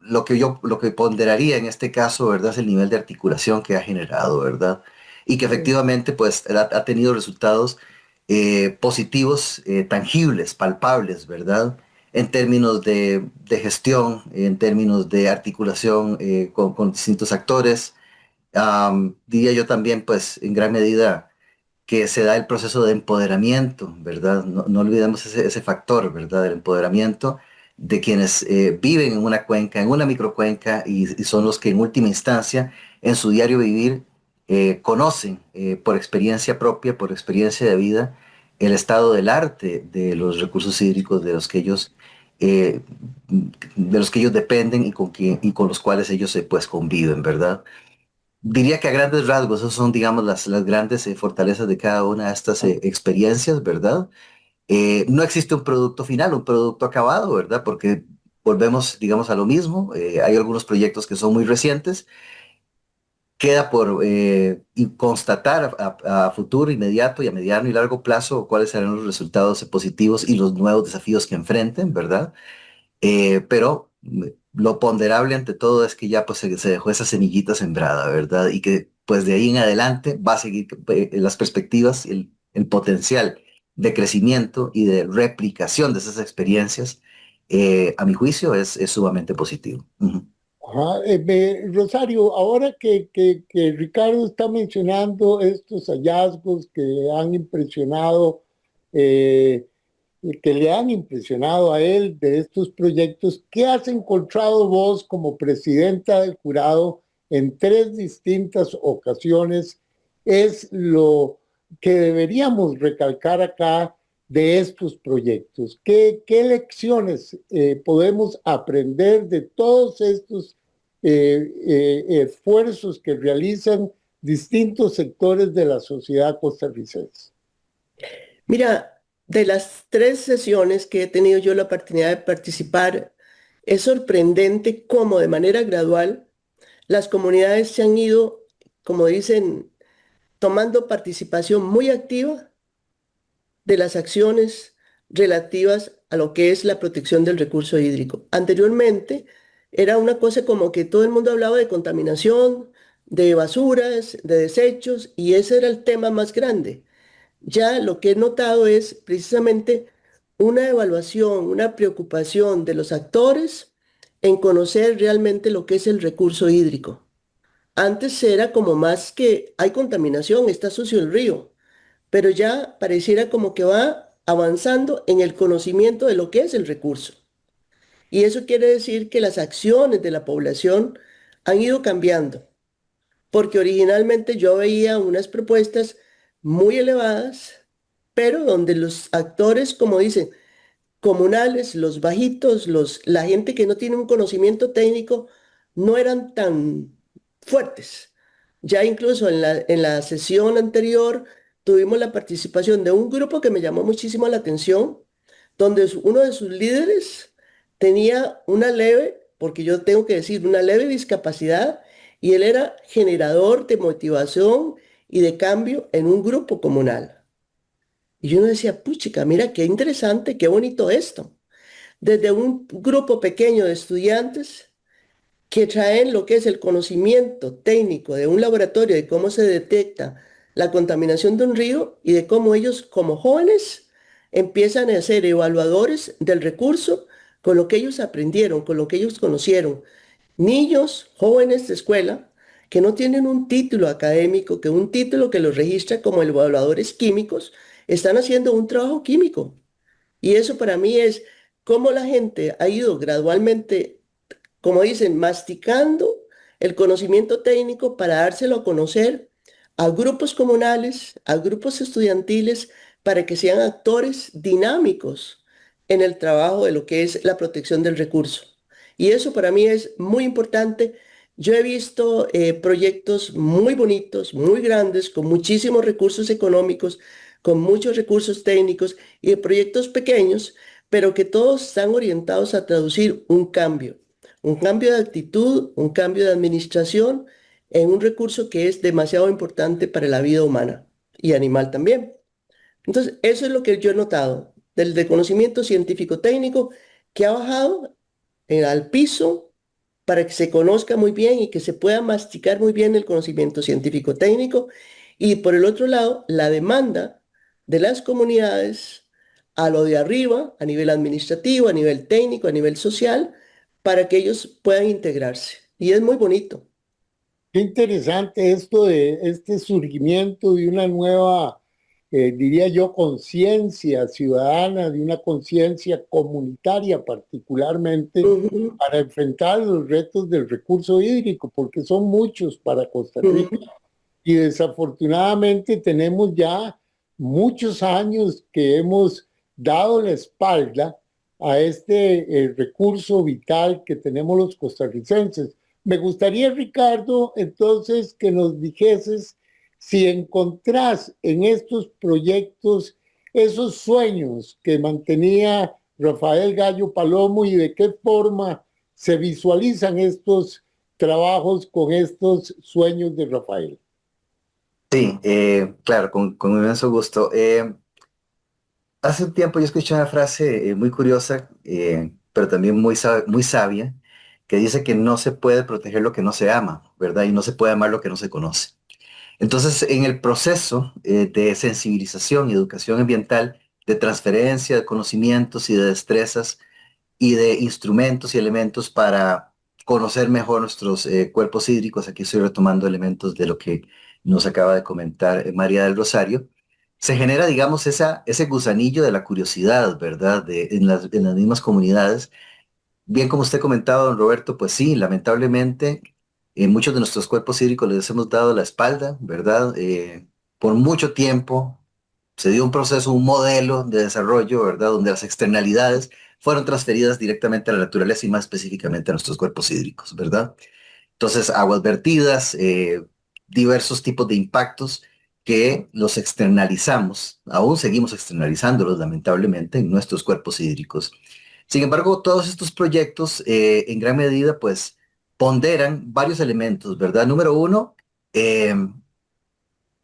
lo que ponderaría en este caso, ¿verdad? Es el nivel de articulación que ha generado, ¿verdad? Y que Sí. efectivamente, pues, ha tenido resultados positivos, tangibles, palpables, ¿verdad? En términos de gestión, en términos de articulación con distintos actores. Diría yo también, pues, en gran medida que se da el proceso de empoderamiento, ¿verdad? No olvidemos ese factor, ¿verdad? El empoderamiento de quienes viven en una cuenca, en una microcuenca, y son los que en última instancia, en su diario vivir, conocen por experiencia propia, por experiencia de vida, el estado del arte de los recursos hídricos eh, de los que ellos dependen y con los cuales ellos pues conviven, ¿verdad? Diría que a grandes rasgos, esos son, digamos, las grandes fortalezas de cada una de estas experiencias, ¿verdad? No existe un producto final, un producto acabado, ¿verdad? Porque volvemos, digamos, a lo mismo. Hay algunos proyectos que son muy recientes. Queda por constatar a futuro, inmediato y a mediano y largo plazo cuáles serán los resultados positivos y los nuevos desafíos que enfrenten, ¿verdad? Pero lo ponderable ante todo es que ya pues se dejó esa semillita sembrada, ¿verdad? Y que pues de ahí en adelante va a seguir las perspectivas, el potencial de crecimiento y de replicación de esas experiencias, a mi juicio, es sumamente positivo. Ujú. Ajá, Rosario, ahora que Ricardo está mencionando estos hallazgos eh, que le han impresionado a él de estos proyectos, ¿qué has encontrado vos como presidenta del jurado en 3 distintas ocasiones es lo que deberíamos recalcar acá de estos proyectos. ¿Qué lecciones podemos aprender de todos estos esfuerzos que realizan distintos sectores de la sociedad costarricense? Mira, de las 3 sesiones que he tenido yo la oportunidad de participar, es sorprendente cómo de manera gradual las comunidades se han ido, como dicen, tomando participación muy activa de las acciones relativas a lo que es la protección del recurso hídrico. Anteriormente era una cosa como que todo el mundo hablaba de contaminación, de basuras, de desechos, y ese era el tema más grande. Ya lo que he notado es precisamente una evaluación, una preocupación de los actores en conocer realmente lo que es el recurso hídrico. Antes era como más que hay contaminación, está sucio el río, pero ya pareciera como que va avanzando en el conocimiento de lo que es el recurso. Y eso quiere decir que las acciones de la población han ido cambiando, porque originalmente yo veía unas propuestas muy elevadas, pero donde los actores, como dicen, comunales, los bajitos, la gente que no tiene un conocimiento técnico, no eran tan fuertes. Ya incluso en la sesión anterior tuvimos la participación de un grupo que me llamó muchísimo la atención, donde uno de sus líderes tenía una leve, porque yo tengo que decir, una leve discapacidad, y él era generador de motivación y de cambio en un grupo comunal. Y yo no decía, puchica, mira qué interesante, qué bonito esto. Desde un grupo pequeño de estudiantes que traen lo que es el conocimiento técnico de un laboratorio de cómo se detecta la contaminación de un río y de cómo ellos como jóvenes empiezan a ser evaluadores del recurso con lo que ellos aprendieron, con lo que ellos conocieron. Niños, jóvenes de escuela que no tienen un título académico, que un título que los registra como evaluadores químicos, están haciendo un trabajo químico. Y eso para mí es cómo la gente ha ido gradualmente, como dicen, masticando el conocimiento técnico para dárselo a conocer a grupos comunales, a grupos estudiantiles, para que sean actores dinámicos en el trabajo de lo que es la protección del recurso. Y eso para mí es muy importante. Yo he visto proyectos muy bonitos, muy grandes, con muchísimos recursos económicos, con muchos recursos técnicos y de proyectos pequeños, pero que todos están orientados a traducir un cambio de actitud, un cambio de administración en un recurso que es demasiado importante para la vida humana y animal también. Entonces, eso es lo que yo he notado del conocimiento científico-técnico que ha bajado al piso para que se conozca muy bien y que se pueda masticar muy bien el conocimiento científico-técnico. Y por el otro lado, la demanda de las comunidades a lo de arriba, a nivel administrativo, a nivel técnico, a nivel social, para que ellos puedan integrarse. Y es muy bonito. Qué interesante esto de este surgimiento de una nueva, diría yo, conciencia ciudadana, de una conciencia comunitaria particularmente Ujú, para enfrentar los retos del recurso hídrico, porque son muchos para Costa Rica ujú. y desafortunadamente tenemos ya muchos años que hemos dado la espalda a este recurso vital que tenemos los costarricenses. Me gustaría, Ricardo, entonces que nos dijeses si encontrás en estos proyectos esos sueños que mantenía Rafael Gallo Palomo y de qué forma se visualizan estos trabajos con estos sueños de Rafael. Sí, claro, con inmenso gusto. Hace un tiempo yo escuché una frase muy curiosa, pero también muy sabia, que dice que no se puede proteger lo que no se ama, ¿verdad? Y no se puede amar lo que no se conoce. Entonces, en el proceso de sensibilización y educación ambiental, de transferencia de conocimientos y de destrezas y de instrumentos y elementos para conocer mejor nuestros cuerpos hídricos, aquí estoy retomando elementos de lo que nos acaba de comentar María del Rosario, se genera, digamos, ese gusanillo de la curiosidad, ¿verdad? En las mismas comunidades. Bien como usted comentaba, don Roberto, pues sí, lamentablemente muchos de nuestros cuerpos hídricos les hemos dado la espalda, ¿verdad? Por mucho tiempo se dio un proceso, un modelo de desarrollo, ¿verdad? Donde las externalidades fueron transferidas directamente a la naturaleza y más específicamente a nuestros cuerpos hídricos, ¿verdad? Entonces, aguas vertidas, diversos tipos de impactos que los externalizamos, aún seguimos externalizándolos lamentablemente en nuestros cuerpos hídricos. Sin embargo, todos estos proyectos en gran medida pues ponderan varios elementos, ¿verdad? Número uno, eh,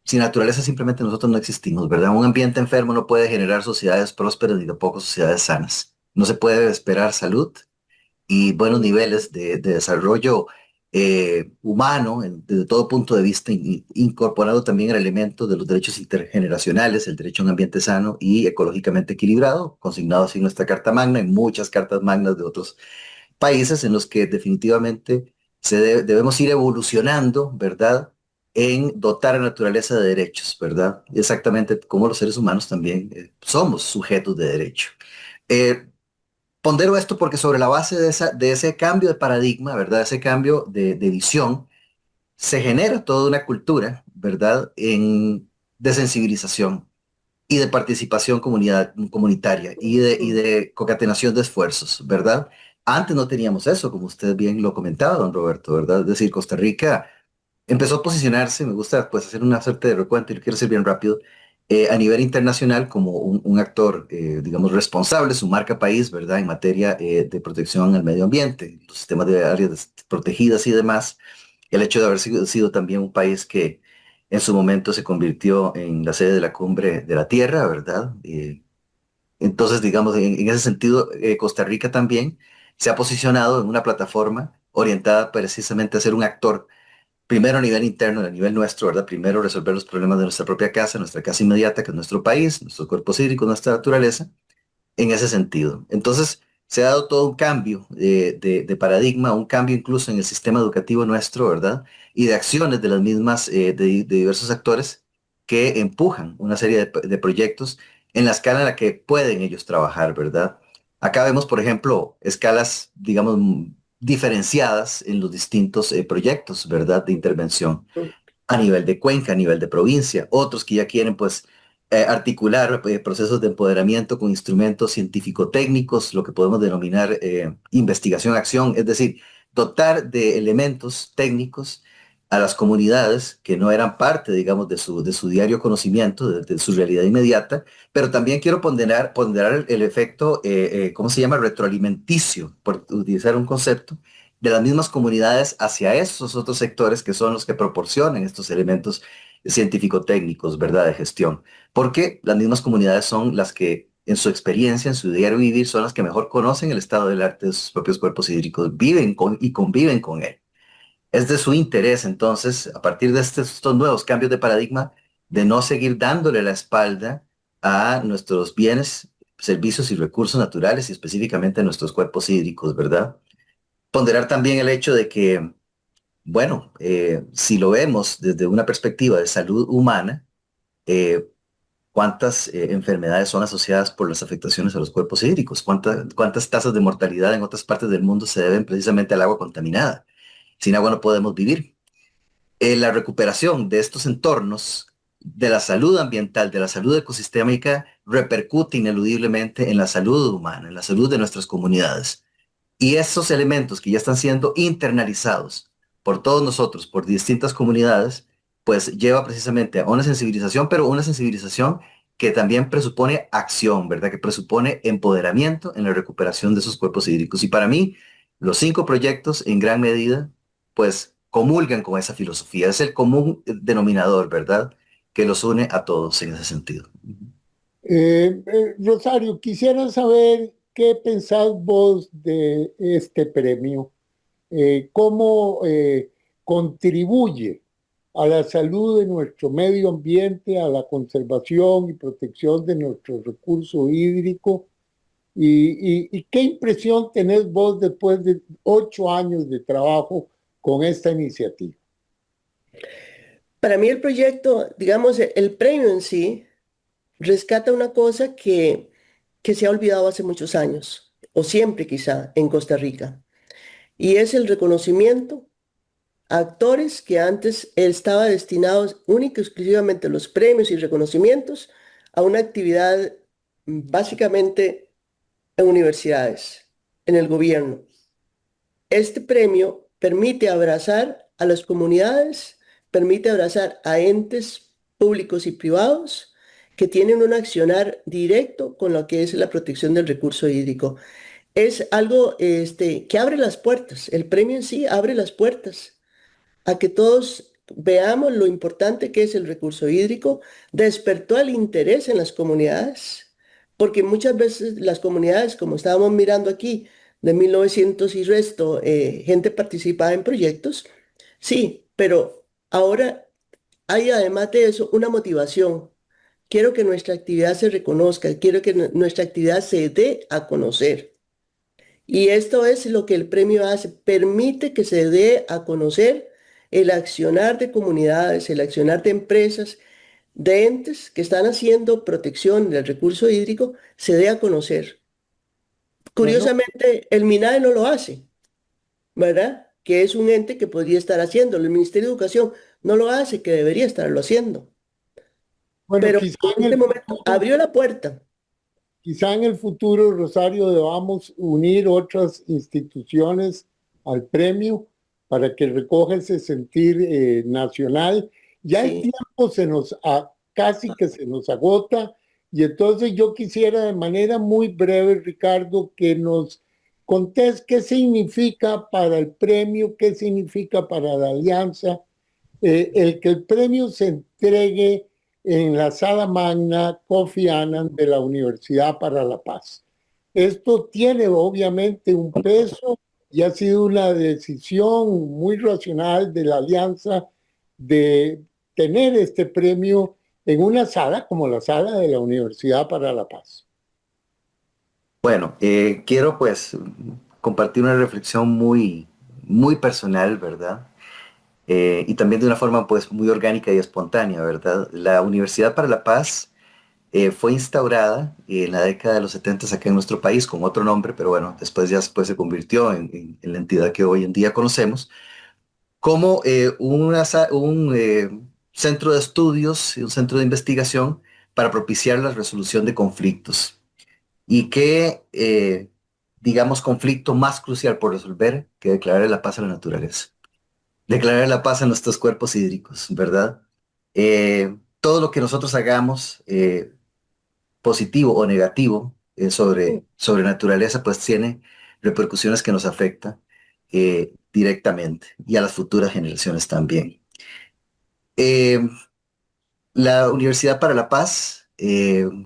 sin naturaleza simplemente nosotros no existimos, ¿verdad? Un ambiente enfermo no puede generar sociedades prósperas ni tampoco sociedades sanas. No se puede esperar salud y buenos niveles de desarrollo humano desde todo punto de vista, incorporado también el elemento de los derechos intergeneracionales, el derecho a un ambiente sano y ecológicamente equilibrado, consignado así en nuestra Carta Magna y muchas cartas magnas de otros países en los que definitivamente debemos ir evolucionando, ¿verdad? En dotar a la naturaleza de derechos, ¿verdad? Exactamente como los seres humanos también somos sujetos de derecho. Eh, Pondero esto porque sobre la base de ese cambio de paradigma, ¿verdad? Ese cambio de visión, se genera toda una cultura, ¿verdad? De sensibilización y de participación comunitaria y de concatenación de esfuerzos, ¿verdad? Antes no teníamos eso, como usted bien lo comentaba, don Roberto, ¿verdad? Es decir, Costa Rica empezó a posicionarse, me gusta pues hacer una suerte de recuento y lo quiero hacer bien rápido, a nivel internacional como un actor, digamos, responsable, su marca país, ¿verdad? En materia de protección al medio ambiente, los sistemas de áreas protegidas y demás, el hecho de haber sido también un país que en su momento se convirtió en la sede de la Cumbre de la Tierra, ¿verdad? Entonces, digamos, en ese sentido, Costa Rica también se ha posicionado en una plataforma orientada precisamente a ser un actor primero a nivel interno, a nivel nuestro, ¿verdad? Primero resolver los problemas de nuestra casa inmediata, que es nuestro país, nuestros cuerpos hídricos, nuestra naturaleza, en ese sentido. Entonces, se ha dado todo un cambio de paradigma, un cambio incluso en el sistema educativo nuestro, ¿verdad? Y de acciones de las mismas, de diversos actores que empujan una serie de proyectos en la escala en la que pueden ellos trabajar, ¿verdad? Acá vemos, por ejemplo, escalas, digamos, diferenciadas en los distintos proyectos, ¿verdad? De intervención a nivel de cuenca, a nivel de provincia, otros que ya quieren pues articular procesos de empoderamiento con instrumentos científico-técnicos, lo que podemos denominar investigación-acción, es decir, dotar de elementos técnicos a las comunidades que no eran parte, digamos, de su diario conocimiento, de su realidad inmediata, pero también quiero ponderar el efecto, ¿cómo se llama? Retroalimenticio, por utilizar un concepto, de las mismas comunidades hacia esos otros sectores que son los que proporcionan estos elementos científico-técnicos, ¿verdad? De gestión. Porque las mismas comunidades son las que, en su experiencia, en su diario vivir, son las que mejor conocen el estado del arte de sus propios cuerpos hídricos, viven con y conviven con él. Es de su interés, entonces, a partir de estos nuevos cambios de paradigma, de no seguir dándole la espalda a nuestros bienes, servicios y recursos naturales y específicamente a nuestros cuerpos hídricos, ¿verdad? Ponderar también el hecho de que, bueno, si lo vemos desde una perspectiva de salud humana, eh, ¿cuántas enfermedades son asociadas por las afectaciones a los cuerpos hídricos? ¿Cuántas tasas de mortalidad en otras partes del mundo se deben precisamente al agua contaminada? Sin agua no podemos vivir. La recuperación de estos entornos, de la salud ambiental, de la salud ecosistémica, repercute ineludiblemente en la salud humana, en la salud de nuestras comunidades. Y esos elementos que ya están siendo internalizados por todos nosotros, por distintas comunidades, pues lleva precisamente a una sensibilización, pero una sensibilización que también presupone acción, ¿verdad? Que presupone empoderamiento en la recuperación de esos cuerpos hídricos. Y para mí, los 5 proyectos en gran medida, pues comulgan con esa filosofía. Es el común denominador, ¿verdad? Que los une a todos en ese sentido. Rosario, quisiera saber qué pensás vos de este premio, cómo contribuye a la salud de nuestro medio ambiente, a la conservación y protección de nuestro recurso hídrico, y qué impresión tenés vos después de 8 años de trabajo con esta iniciativa. Para mí el proyecto, digamos, el premio en sí, rescata una cosa que se ha olvidado hace muchos años, o siempre quizá, en Costa Rica, y es el reconocimiento actores que antes estaba destinados única y exclusivamente los premios y reconocimientos a una actividad básicamente en universidades, en el gobierno. Este premio permite abrazar a las comunidades, permite abrazar a entes públicos y privados que tienen un accionar directo con lo que es la protección del recurso hídrico. Es algo que abre las puertas, el premio en sí abre las puertas a que todos veamos lo importante que es el recurso hídrico, despertó el interés en las comunidades, porque muchas veces las comunidades, como estábamos mirando aquí, de 1900 y resto, gente participaba en proyectos, sí, pero ahora hay además de eso una motivación. Quiero que nuestra actividad se reconozca, quiero que nuestra actividad se dé a conocer. Y esto es lo que el premio hace, permite que se dé a conocer el accionar de comunidades, el accionar de empresas, de entes que están haciendo protección del recurso hídrico, se dé a conocer. Bueno, Curiosamente, el MINAE no lo hace, ¿verdad? Que es un ente que podría estar haciéndolo. El Ministerio de Educación no lo hace, que debería estarlo haciendo. bueno, Pero en este momento abrió la puerta. quizá en el futuro, Rosario, debamos unir otras instituciones al premio para que recoja ese sentir nacional. Ya el Sí, tiempo casi que se nos agota y entonces yo quisiera de manera muy breve, Ricardo, que nos contés qué significa para el premio, qué significa para la alianza, el que el premio se entregue en la Sala Magna Kofi Annan de la Universidad para la Paz. Esto tiene obviamente un peso y ha sido una decisión muy racional de la alianza de tener este premio en una sala como la sala de la Universidad para la Paz. Bueno, quiero pues compartir una reflexión muy personal, ¿verdad? Y también de una forma pues muy orgánica y espontánea, ¿verdad? La Universidad para la Paz fue instaurada en la década de los 70 acá en nuestro país con otro nombre, pero bueno, después se convirtió en la entidad que hoy en día conocemos, como un centro de estudios y un centro de investigación para propiciar la resolución de conflictos. Y qué, digamos, conflicto más crucial por resolver que declarar la paz a la naturaleza, declarar la paz a nuestros cuerpos hídricos, ¿verdad? Todo lo que nosotros hagamos, positivo o negativo, sobre naturaleza, pues tiene repercusiones que nos afectan directamente y a las futuras generaciones también. Eh, la Universidad para la Paz,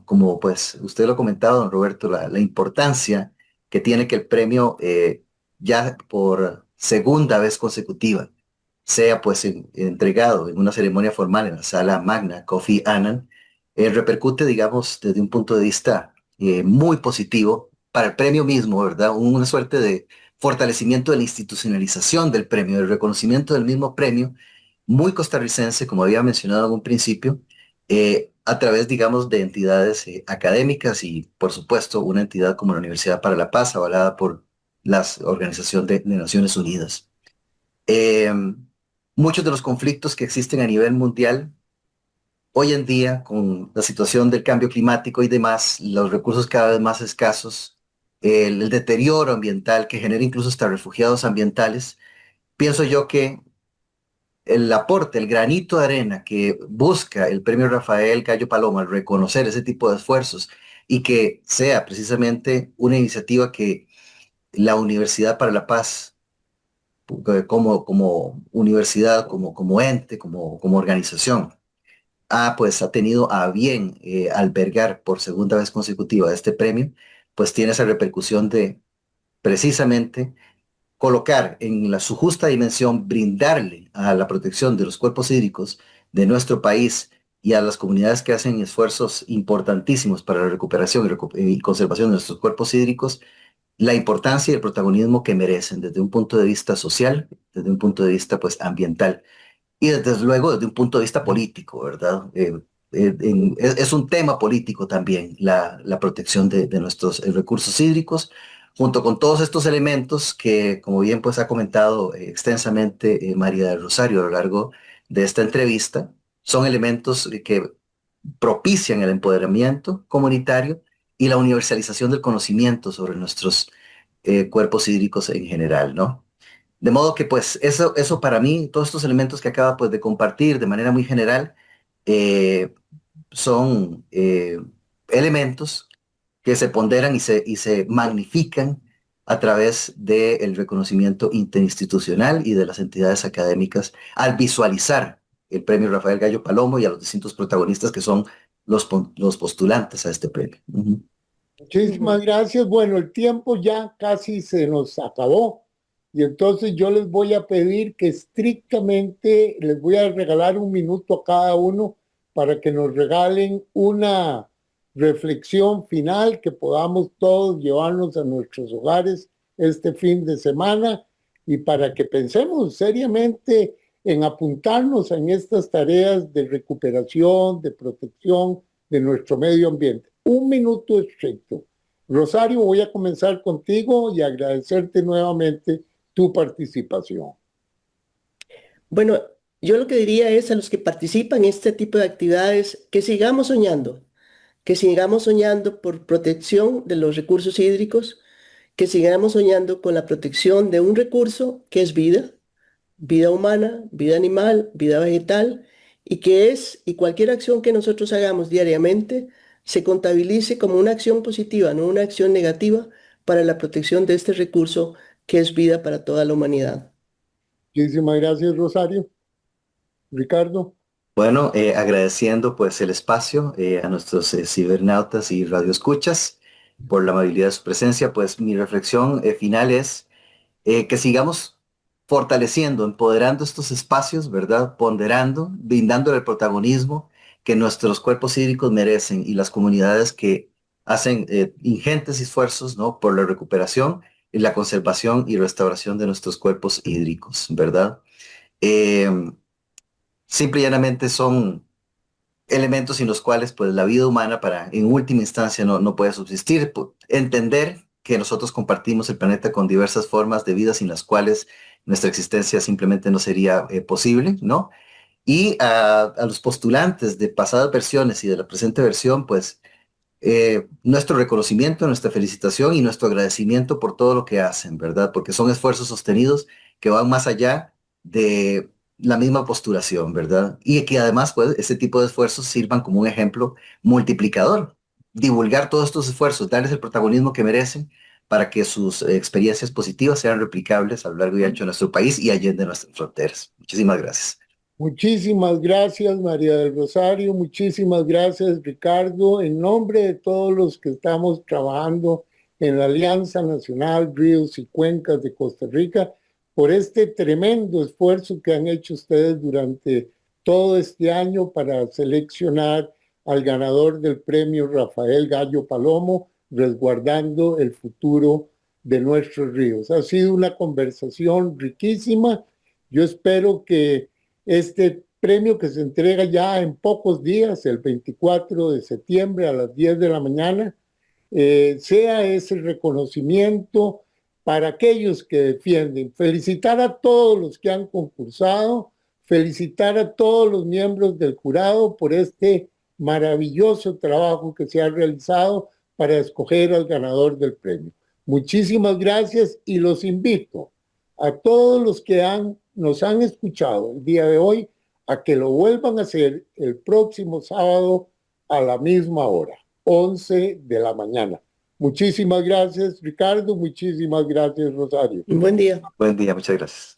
como pues usted lo ha comentado, don Roberto, la importancia que tiene que el premio ya por segunda vez consecutiva sea pues entregado en una ceremonia formal en la sala magna Kofi Annan, repercute, digamos, desde un punto de vista muy positivo para el premio mismo, ¿verdad? Una suerte de fortalecimiento de la institucionalización del premio, del reconocimiento del mismo premio, muy costarricense, como había mencionado en un principio, a través, digamos, de entidades académicas y, por supuesto, una entidad como la Universidad para la Paz, avalada por la Organización de Naciones Unidas. Eh, Muchos de los conflictos que existen a nivel mundial hoy en día, con la situación del cambio climático y demás, los recursos cada vez más escasos, el deterioro ambiental que genera incluso hasta refugiados ambientales, pienso yo que el aporte, el granito de arena que busca el premio Rafael Gallo Paloma al reconocer ese tipo de esfuerzos y que sea precisamente una iniciativa que la Universidad para la Paz, como universidad, como ente, como organización, pues ha tenido a bien albergar por segunda vez consecutiva este premio, pues tiene esa repercusión de precisamente colocar en su justa dimensión, brindarle a la protección de los cuerpos hídricos de nuestro país y a las comunidades que hacen esfuerzos importantísimos para la recuperación y conservación de nuestros cuerpos hídricos, la importancia y el protagonismo que merecen desde un punto de vista social, desde un punto de vista pues ambiental y desde luego desde un punto de vista político, ¿verdad? Es un tema político también la protección de nuestros recursos hídricos, junto con todos estos elementos que, como bien pues ha comentado extensamente María del Rosario a lo largo de esta entrevista, son elementos que propician el empoderamiento comunitario y la universalización del conocimiento sobre nuestros cuerpos hídricos en general, ¿no? De modo que pues eso para mí, todos estos elementos que acaba pues de compartir de manera muy general, eh, son elementos que se ponderan y se magnifican a través del reconocimiento interinstitucional y de las entidades académicas al visualizar el premio Rafael Gallo Palomo y a los distintos protagonistas que son los postulantes a este premio. Uh-huh. Muchísimas gracias. Bueno, el tiempo ya casi se nos acabó y entonces yo les voy a pedir que estrictamente les voy a regalar un minuto a cada uno para que nos regalen una reflexión final que podamos todos llevarnos a nuestros hogares este fin de semana y para que pensemos seriamente en apuntarnos en estas tareas de recuperación, de protección de nuestro medio ambiente. Un minuto estricto. Rosario, voy a comenzar contigo y agradecerte nuevamente tu participación. Bueno, yo lo que diría es a los que participan en este tipo de actividades que sigamos soñando por protección de los recursos hídricos, que sigamos soñando con la protección de un recurso que es vida, vida humana, vida animal, vida vegetal, y cualquier acción que nosotros hagamos diariamente se contabilice como una acción positiva, no una acción negativa para la protección de este recurso que es vida para toda la humanidad. Muchísimas gracias, Rosario. Ricardo. Bueno, agradeciendo pues el espacio a nuestros cibernautas y radioescuchas por la amabilidad de su presencia, pues mi reflexión final es que sigamos fortaleciendo, empoderando estos espacios, ¿verdad? Ponderando, brindándole el protagonismo que nuestros cuerpos hídricos merecen y las comunidades que hacen ingentes esfuerzos, ¿no? Por la recuperación y la conservación y restauración de nuestros cuerpos hídricos, ¿verdad? Eh, Simple y llanamente son elementos sin los cuales pues la vida humana en última instancia no puede subsistir. Entender que nosotros compartimos el planeta con diversas formas de vida sin las cuales nuestra existencia simplemente no sería posible, ¿no? Y a los postulantes de pasadas versiones y de la presente versión, pues nuestro reconocimiento, nuestra felicitación y nuestro agradecimiento por todo lo que hacen, ¿verdad? Porque son esfuerzos sostenidos que van más allá de la misma postulación, ¿verdad? Y que además, pues, este tipo de esfuerzos sirvan como un ejemplo multiplicador. Divulgar todos estos esfuerzos, darles el protagonismo que merecen para que sus experiencias positivas sean replicables a lo largo y ancho de nuestro país y allende nuestras fronteras. Muchísimas gracias. Muchísimas gracias, María del Rosario. Muchísimas gracias, Ricardo. En nombre de todos los que estamos trabajando en la Alianza Nacional Ríos y Cuencas de Costa Rica, por este tremendo esfuerzo que han hecho ustedes durante todo este año para seleccionar al ganador del premio Rafael Gallo Palomo, resguardando el futuro de nuestros ríos. Ha sido una conversación riquísima. Yo espero que este premio que se entrega ya en pocos días, el 24 de septiembre a las 10 de la mañana, sea ese reconocimiento para aquellos que defienden. Felicitar a todos los que han concursado, felicitar a todos los miembros del jurado por este maravilloso trabajo que se ha realizado para escoger al ganador del premio. Muchísimas gracias y los invito a todos los que nos han escuchado el día de hoy a que lo vuelvan a hacer el próximo sábado a la misma hora, 11 de la mañana. Muchísimas gracias, Ricardo. Muchísimas gracias, Rosario. Buen día. Buen día, muchas gracias.